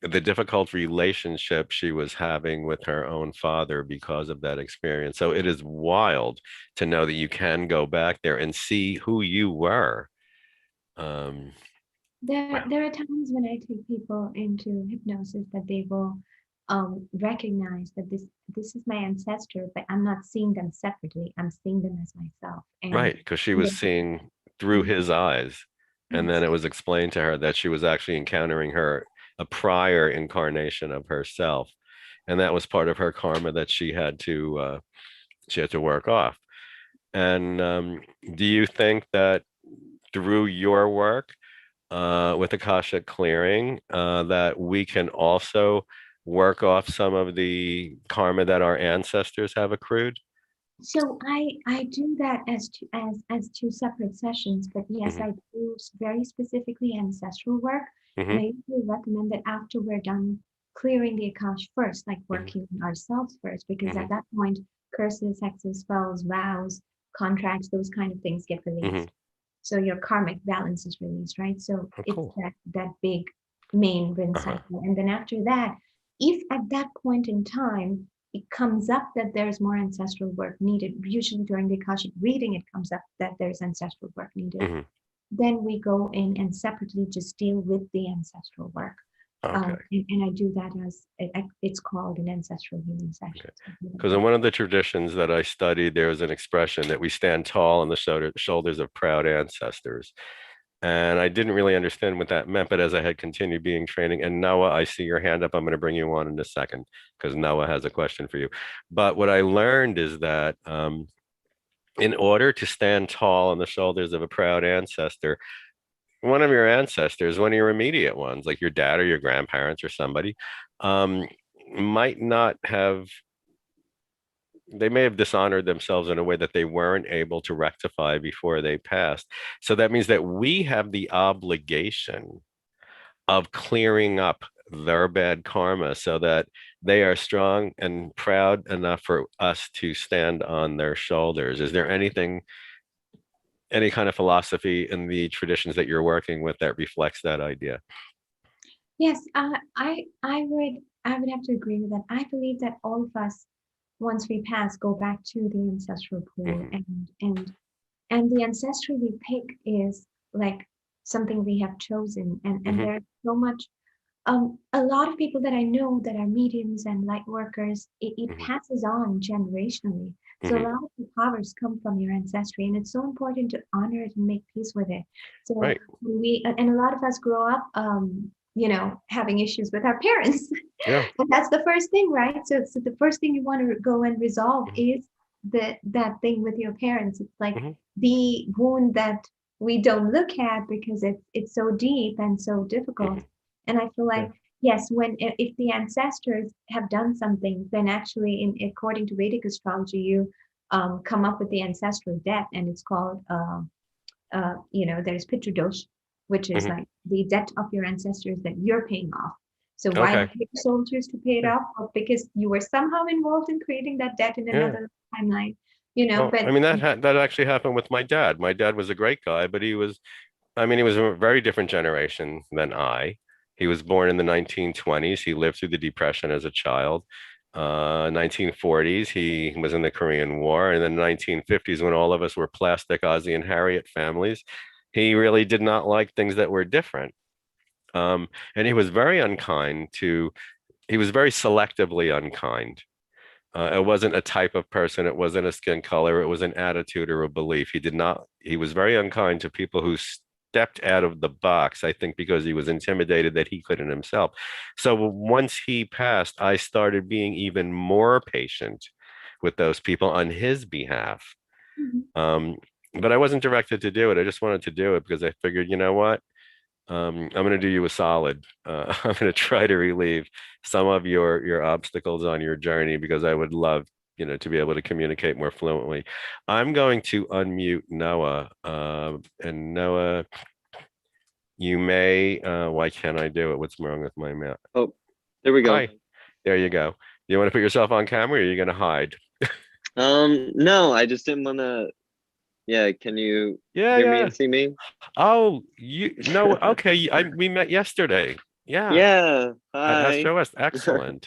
the difficult relationship she was having with her own father because of that experience. So it is wild to know that you can go back there and see who you were. There are times when I take people into hypnosis that they will recognize that this is my ancestor, but I'm not seeing them separately. I'm seeing them as myself. Right, because she was seeing through his eyes. And then it was explained to her that she was actually encountering a prior incarnation of herself. And that was part of her karma that she had to work off. And do you think that through your work with Akashic clearing, that we can also work off some of the karma that our ancestors have accrued? So I do that as two separate sessions, but yes, I do very specifically ancestral work. And I usually recommend that after we're done clearing the Akash first, like working on ourselves first, because at that point, curses, hexes, spells, vows, contracts, those kind of things get released. So your karmic balance is released, right? So cool. It's that big main rinse cycle. And then after that, if at that point in time, it comes up that there's more ancestral work needed, usually during the Akashic reading, it comes up that there's ancestral work needed. Then we go in and separately just deal with the ancestral work. Okay. And I do that as it's called an ancestral healing session. Because in one of the traditions that I studied, there's an expression that we stand tall on the shoulders of proud ancestors. And I didn't really understand what that meant, but as I had continued being training, and Noah, I see your hand up. I'm going to bring you on in a second because Noah has a question for you. But what I learned is that in order to stand tall on the shoulders of a proud ancestor, one of your ancestors, one of your immediate ones, like your dad or your grandparents or somebody, might not have, they may have dishonored themselves in a way that they weren't able to rectify before they passed. So that means that we have the obligation of clearing up their bad karma so that they are strong and proud enough for us to stand on their shoulders. Is there any kind of philosophy in the traditions that you're working with that reflects that idea? Yes, I would have to agree with that. I believe that all of us once we pass, go back to the ancestral pool, Mhm. and the ancestry we pick is like something we have chosen, and Mhm. there's so much. A lot of people that I know that are mediums and light workers, it Mhm. passes on generationally. So a Mhm. lot of the powers come from your ancestry, and it's so important to honor it and make peace with it. So Right. and a lot of us grow up, having issues with our parents, Yeah. and that's the first thing, right? So the first thing you want to go and resolve Mhm. is that thing with your parents. It's like Mhm. the wound that we don't look at because it's so deep and so difficult. Mhm. And I feel Yeah. like, yes, when if the ancestors have done something, then actually, according to Vedic astrology, you come up with the ancestral debt, and it's called, there's Pitradosh, which is Mhm. like the debt of your ancestors that you're paying off. So why Okay. would you soldiers to pay it Yeah. off? Well, because you were somehow involved in creating that debt in Yeah. another timeline, Well, but I mean, that actually happened with my dad. My dad was a great guy, but I mean, he was a very different generation than I. He was born in the 1920s. He lived through the Depression as a child. 1940s, he was in the Korean War, and then 1950s, when all of us were plastic Ozzie and Harriet families, he really did not like things that were different. And he was very unkind to, he was very selectively unkind. It wasn't a type of person. It wasn't a skin color. It was an attitude or a belief. He was very unkind to people who stepped out of the box, I think, because he was intimidated that he couldn't himself. So once he passed, I started being even more patient with those people on his behalf. Mhm. Um, but I wasn't directed to do it. I just wanted to do it because I figured, you know what? I'm going to do you a solid. I'm going to try to relieve some of your obstacles on your journey because I would love, to be able to communicate more fluently. I'm going to unmute Noah. And Noah, you may, why can't I do it? What's wrong with my mouth? Oh, there we go. Hi, there you go. You want to put yourself on camera or are you going to hide? No, I just didn't want to. Yeah, can you Yeah, hear me yeah. and see me? Oh, no, okay. We met yesterday. Yeah, Yeah, at hi. Astro West. Excellent.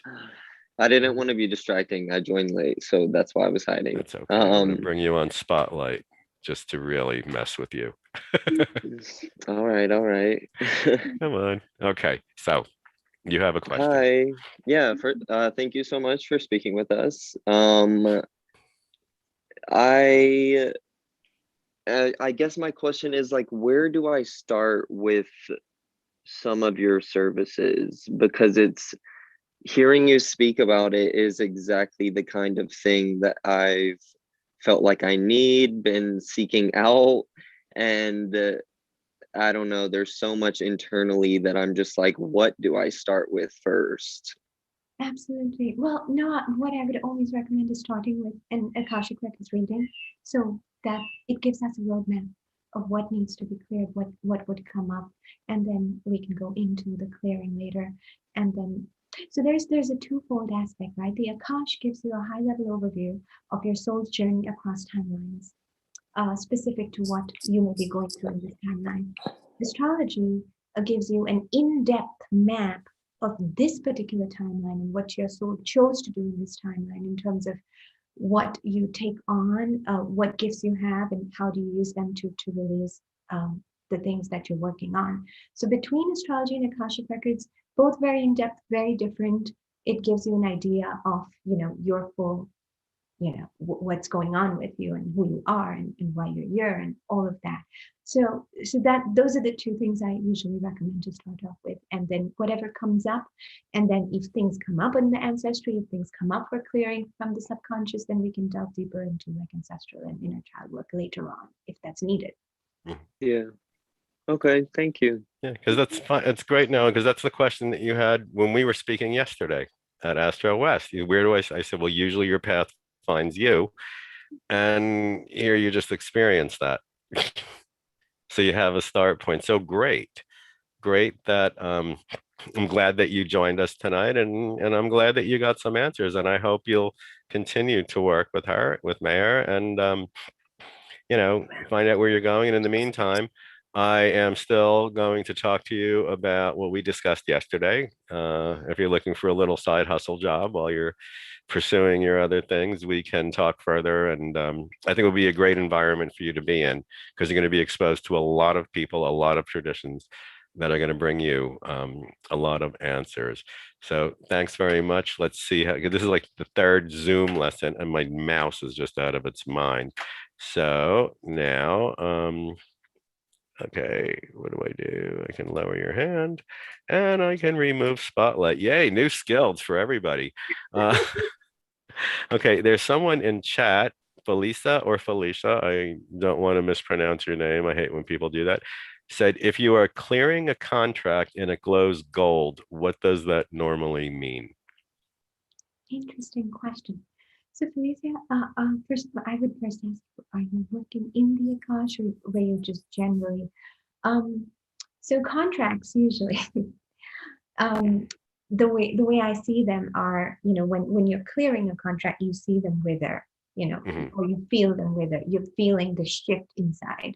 I didn't want to be distracting. I joined late, so that's why I was hiding. That's okay. I'm going to bring you on Spotlight just to really mess with you. All right, all right. Come on. Okay. So you have a question. Hi. Yeah, thank you so much for speaking with us. I I guess my question is like, where do I start with some of your services? Because it's hearing you speak about it is exactly the kind of thing that I've felt like I need, been seeking out, and I don't know, there's so much internally that I'm just like, what do I start with first? Absolutely. Well, no, what I would always recommend is starting with an Akashic Records reading, so that it gives us a roadmap of what needs to be cleared, what would come up, and then we can go into the clearing later. And then, so there's a twofold aspect, right? The Akash gives you a high level overview of your soul's journey across timelines, specific to what you may be going through in this timeline. Astrology gives you an in-depth map of this particular timeline and what your soul chose to do in this timeline in terms of what you take on, what gifts you have, and how do you use them to release the things that you're working on. So between astrology and Akashic records, both very in depth, very different. It gives you an idea of your full what's going on with you and who you are and why you're here and all of that. So that those are the two things I usually recommend to start off with, and then whatever comes up, and then if things come up in the ancestry, if things come up for clearing from the subconscious, then we can delve deeper into like ancestral and inner child work later on if that's needed. Mhm. Yeah. Okay, thank you. Yeah, because that's fine. It's great now because that's the question that you had when we were speaking yesterday at Astro West. Where do I said, well, usually your path finds you. And here you just experience that. So you have a start point. So great. Great that I'm glad that you joined us tonight and I'm glad that you got some answers and I hope you'll continue to work with her, with Mayor and find out where you're going. And in the meantime, I am still going to talk to you about what we discussed yesterday. If you're looking for a little side hustle job while you're pursuing your other things, we can talk further. And I think it will be a great environment for you to be in because you're going to be exposed to a lot of people, a lot of traditions that are going to bring you a lot of answers. So thanks very much. Let's see how this is like the third Zoom lesson, and my mouse is just out of its mind. So now, okay, what do I do? I can lower your hand and I can remove spotlight. Yay, new skills for everybody. Uh, okay, there's someone in chat, Felisa or Felicia. I don't want to mispronounce your name. I hate when people do that. Said, if you are clearing a contract and it glows gold, what does that normally mean? Interesting question. So Felicia, first of all, I would first ask, are you working in the Akash or were you just generally? So contracts usually, the way I see them are, when you're clearing a contract, you see them wither, or you feel them wither. You're feeling the shift inside.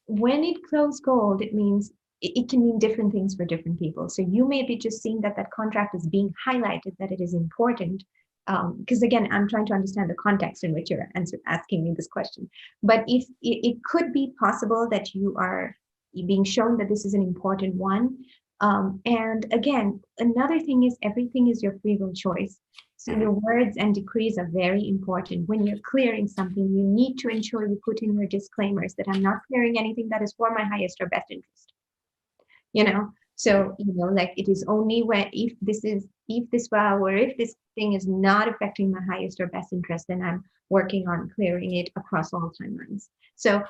When it glows gold, it means it can mean different things for different people. So you may be just seeing that contract is being highlighted, that it is important. Because again, I'm trying to understand the context in which you're asking me this question. But if it could be possible that you are being shown that this is an important one. And again, another thing is everything is your free will choice. So your words and decrees are very important. When you're clearing something, you need to ensure you put in your disclaimers that I'm not clearing anything that is for my highest or best interest. So, like it is only when, if this vow or if this thing is not affecting my highest or best interest, then I'm working on clearing it across all timelines. So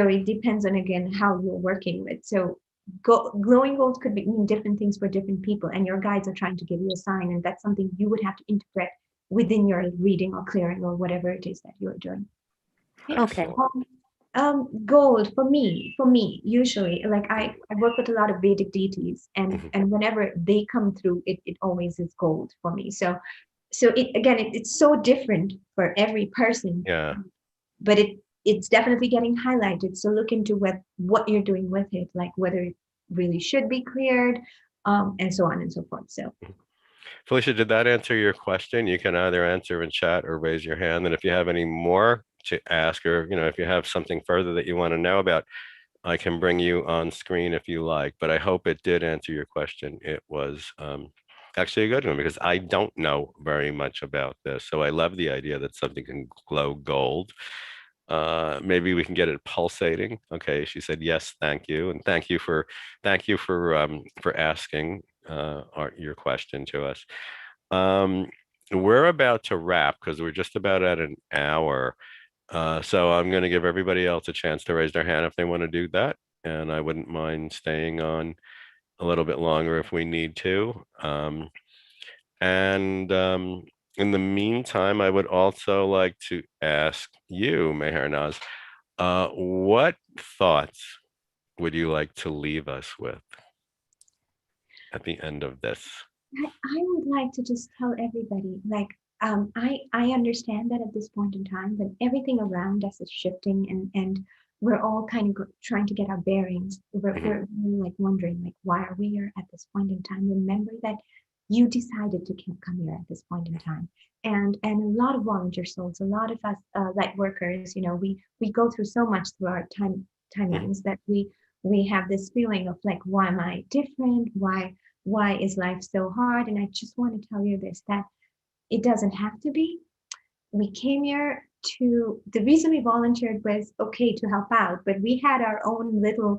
it depends on, again, how you're working with. So glowing gold could mean different things for different people, and your guides are trying to give you a sign, and that's something you would have to interpret within your reading or clearing or whatever it is that you're doing. Okay. Gold for me usually, like I work with a lot of Vedic deities, and whenever they come through, it always is gold for me. So it's so different for every person. Yeah. But it's definitely getting highlighted. So look into what you're doing with it, like whether it really should be cleared, and so on and so forth. So Felicia, did that answer your question? You can either answer in chat or raise your hand. And if you have any more to ask, or if you have something further that you want to know about, I can bring you on screen if you like. But I hope it did answer your question. It was actually a good one because I don't know very much about this. So I love the idea that something can glow gold. Maybe we can get it pulsating. Okay, she said yes, thank you, and thank you for asking your question to us. We're about to wrap because we're just about at an hour. So I'm going to give everybody else a chance to raise their hand if they want to do that, and I wouldn't mind staying on a little bit longer if we need to. And in the meantime, I would also like to ask you, Mehernaz, what thoughts would you like to leave us with at the end of this? I would like to just tell everybody, like, I understand that at this point in time, but everything around us is shifting, and we're all kind of trying to get our bearings. We're like wondering, like, why are we here at this point in time? Remember that you decided to come here at this point in time, and a lot of volunteer souls, a lot of us light workers, we go through so much through our timelines that we have this feeling of like, why am I different? Why is life so hard? And I just want to tell you this, that it doesn't have to be. We came here the reason we volunteered was okay to help out, but we had our own little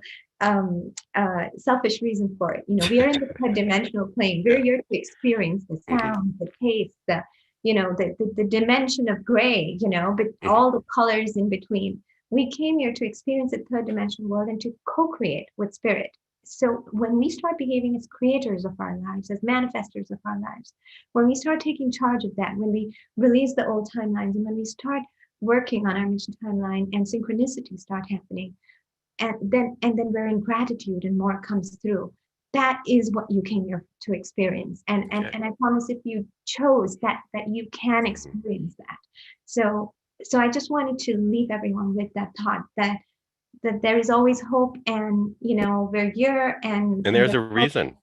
selfish reason for it. We are in the third dimensional plane. We're here to experience the sound, the taste, the dimension of gray, but all the colors in between. We came here to experience the third dimensional world and to co-create with spirit. So when we start behaving as creators of our lives, as manifestors of our lives, when we start taking charge of that, when we release the old timelines, and when we start working on our mission timeline and synchronicities start happening, and then we're in gratitude and more comes through. That is what you came here to experience. And I promise if you chose that you can experience that. So I just wanted to leave everyone with that thought that that there is always hope, and we're here, and And there's a reason.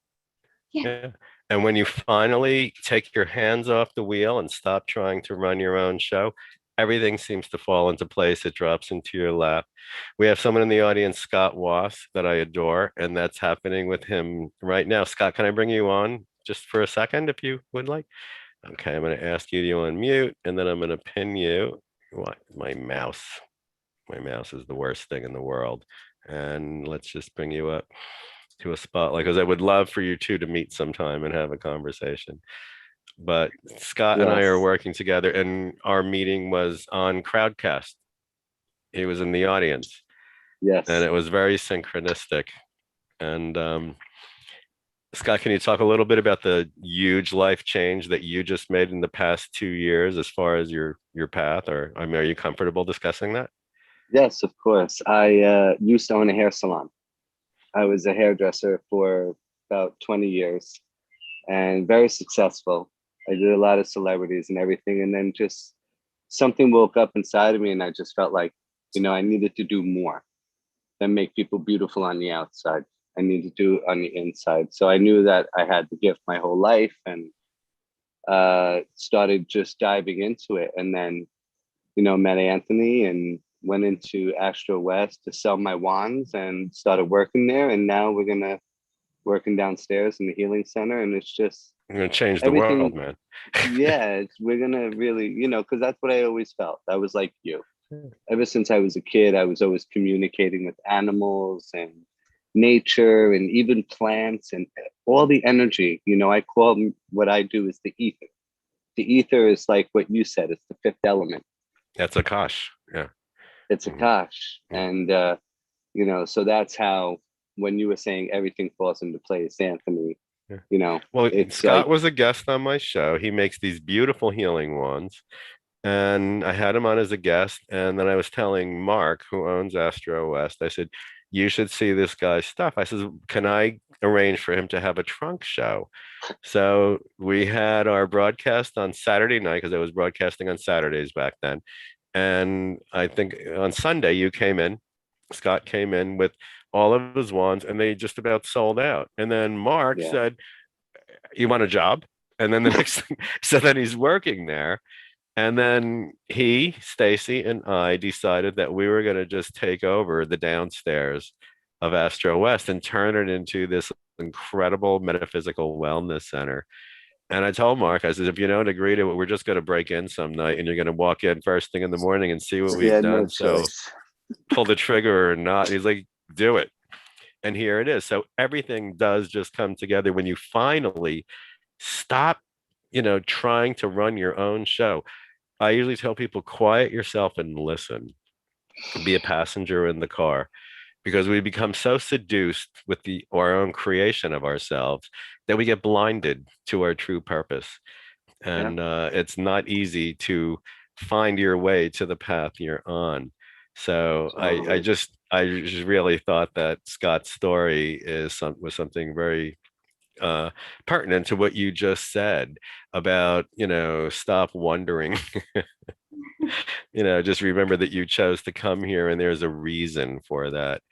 Yeah. Yeah. And when you finally take your hands off the wheel and stop trying to run your own show, everything seems to fall into place. It drops into your lap. We have someone in the audience, Scott Wass, that I adore, and that's happening with him right now. Scott, can I bring you on just for a second if you would like? Okay, I'm going to ask you to unmute, and then I'm going to pin you. What? My mouse. My mouse is the worst thing in the world. And let's just bring you up to a spotlight because I would love for you two to meet sometime and have a conversation. But Scott and I are Yes. working together, and our meeting was on Crowdcast. He was in the audience, Yes. and it was very synchronistic. And Scott, can you talk a little bit about the huge life change that you just made in the past 2 years as far as your path? Or I mean, are you comfortable discussing that? Yes, of course. I used to own a hair salon. I was a hairdresser for about 20 years and very successful. I did a lot of celebrities and everything. And then just something woke up inside of me, and I just felt like, I needed to do more than make people beautiful on the outside. I needed to do it on the inside. So I knew that I had the gift my whole life, and started just diving into it. And then, met Anthony and went into Astro West to sell my wands and started working there. And now we're gonna working downstairs in the healing center, and it's just I'm going to change the world, everything. man. Yeah, we're gonna really, because that's what I always felt. I was like you. Ever since I was a kid, I was always communicating with animals and nature and even plants and all the energy. I call what I do is the ether. The ether is like what you said, it's the fifth element. That's Akash. Yeah. It's Akash. And, so that's how, when you were saying everything falls into place, Anthony, Well, it's Scott like, was a guest on my show. He makes these beautiful healing wands. And I had him on as a guest. And then I was telling Mark, who owns Astro West, I said, you should see this guy's stuff. I said, can I arrange for him to have a trunk show? So we had our broadcast on Saturday night because I was broadcasting on Saturdays back then. And I think on Sunday you came in, Scott came in with all of his wands, and they just about sold out. And then Mark yeah, said, you want a job? And then the next thing, so then he's working there. And then he, Stacy, and I decided that we were going to just take over the downstairs of Astro West and turn it into this incredible metaphysical wellness center. And I told Mark, I said, if you don't agree to it, we're just going to break in some night and you're going to walk in first thing in the morning and see what he we've had no done. So choice. pull the trigger or not. He's like, do it. And here it is. So everything does just come together when you finally stop, trying to run your own show. I usually tell people, quiet yourself and listen. Be a passenger in the car, because we become so seduced with our own creation of ourselves that we get blinded to our true purpose. Yeah, And it's not easy to find your way to the path you're on. So totally. I just really thought that Scott's story was something very pertinent to what you just said about, stop wondering. Just remember that you chose to come here and there's a reason for that.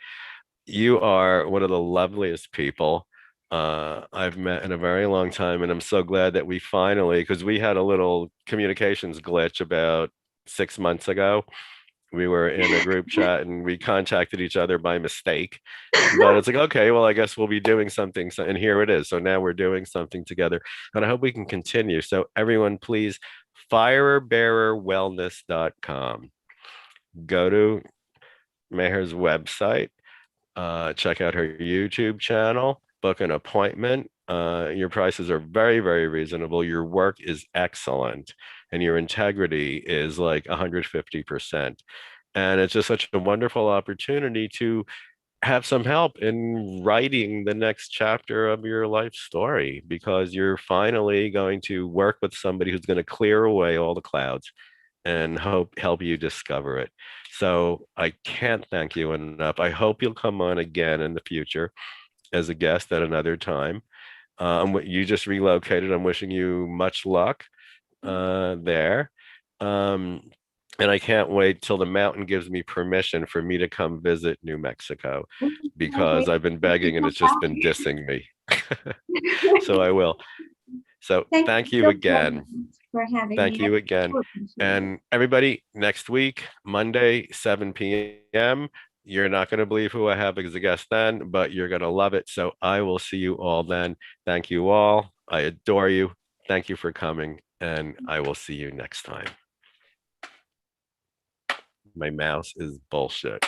You are one of the loveliest people I've met in a very long time. And I'm so glad that we finally, because we had a little communications glitch about 6 months ago. We were in a group chat and we contacted each other by mistake. But it's like, okay, well, I guess we'll be doing something. So, and here it is. So now we're doing something together. And I hope we can continue. So everyone, please, firebearerwellness.com. Go to Meher's website, check out her YouTube channel, book an appointment. Your prices are very, very reasonable. Your work is excellent, and your integrity is like 150%. And it's just such a wonderful opportunity to have some help in writing the next chapter of your life story, because you're finally going to work with somebody who's going to clear away all the clouds and help you discover it. So I can't thank you enough. I hope you'll come on again in the future as a guest at another time. You just relocated. I'm wishing you much luck there. Um, And I can't wait till the mountain gives me permission for me to come visit New Mexico, because I've been begging and it's just been dissing me. So I will. So thank you so again. much for having Thank me. you again. And everybody, next week, Monday, 7 p.m., you're not going to believe who I have as a guest then, but you're going to love it. So I will see you all then. Thank you all. I adore you. Thank you for coming, and I will see you next time. My mouse is bullshit.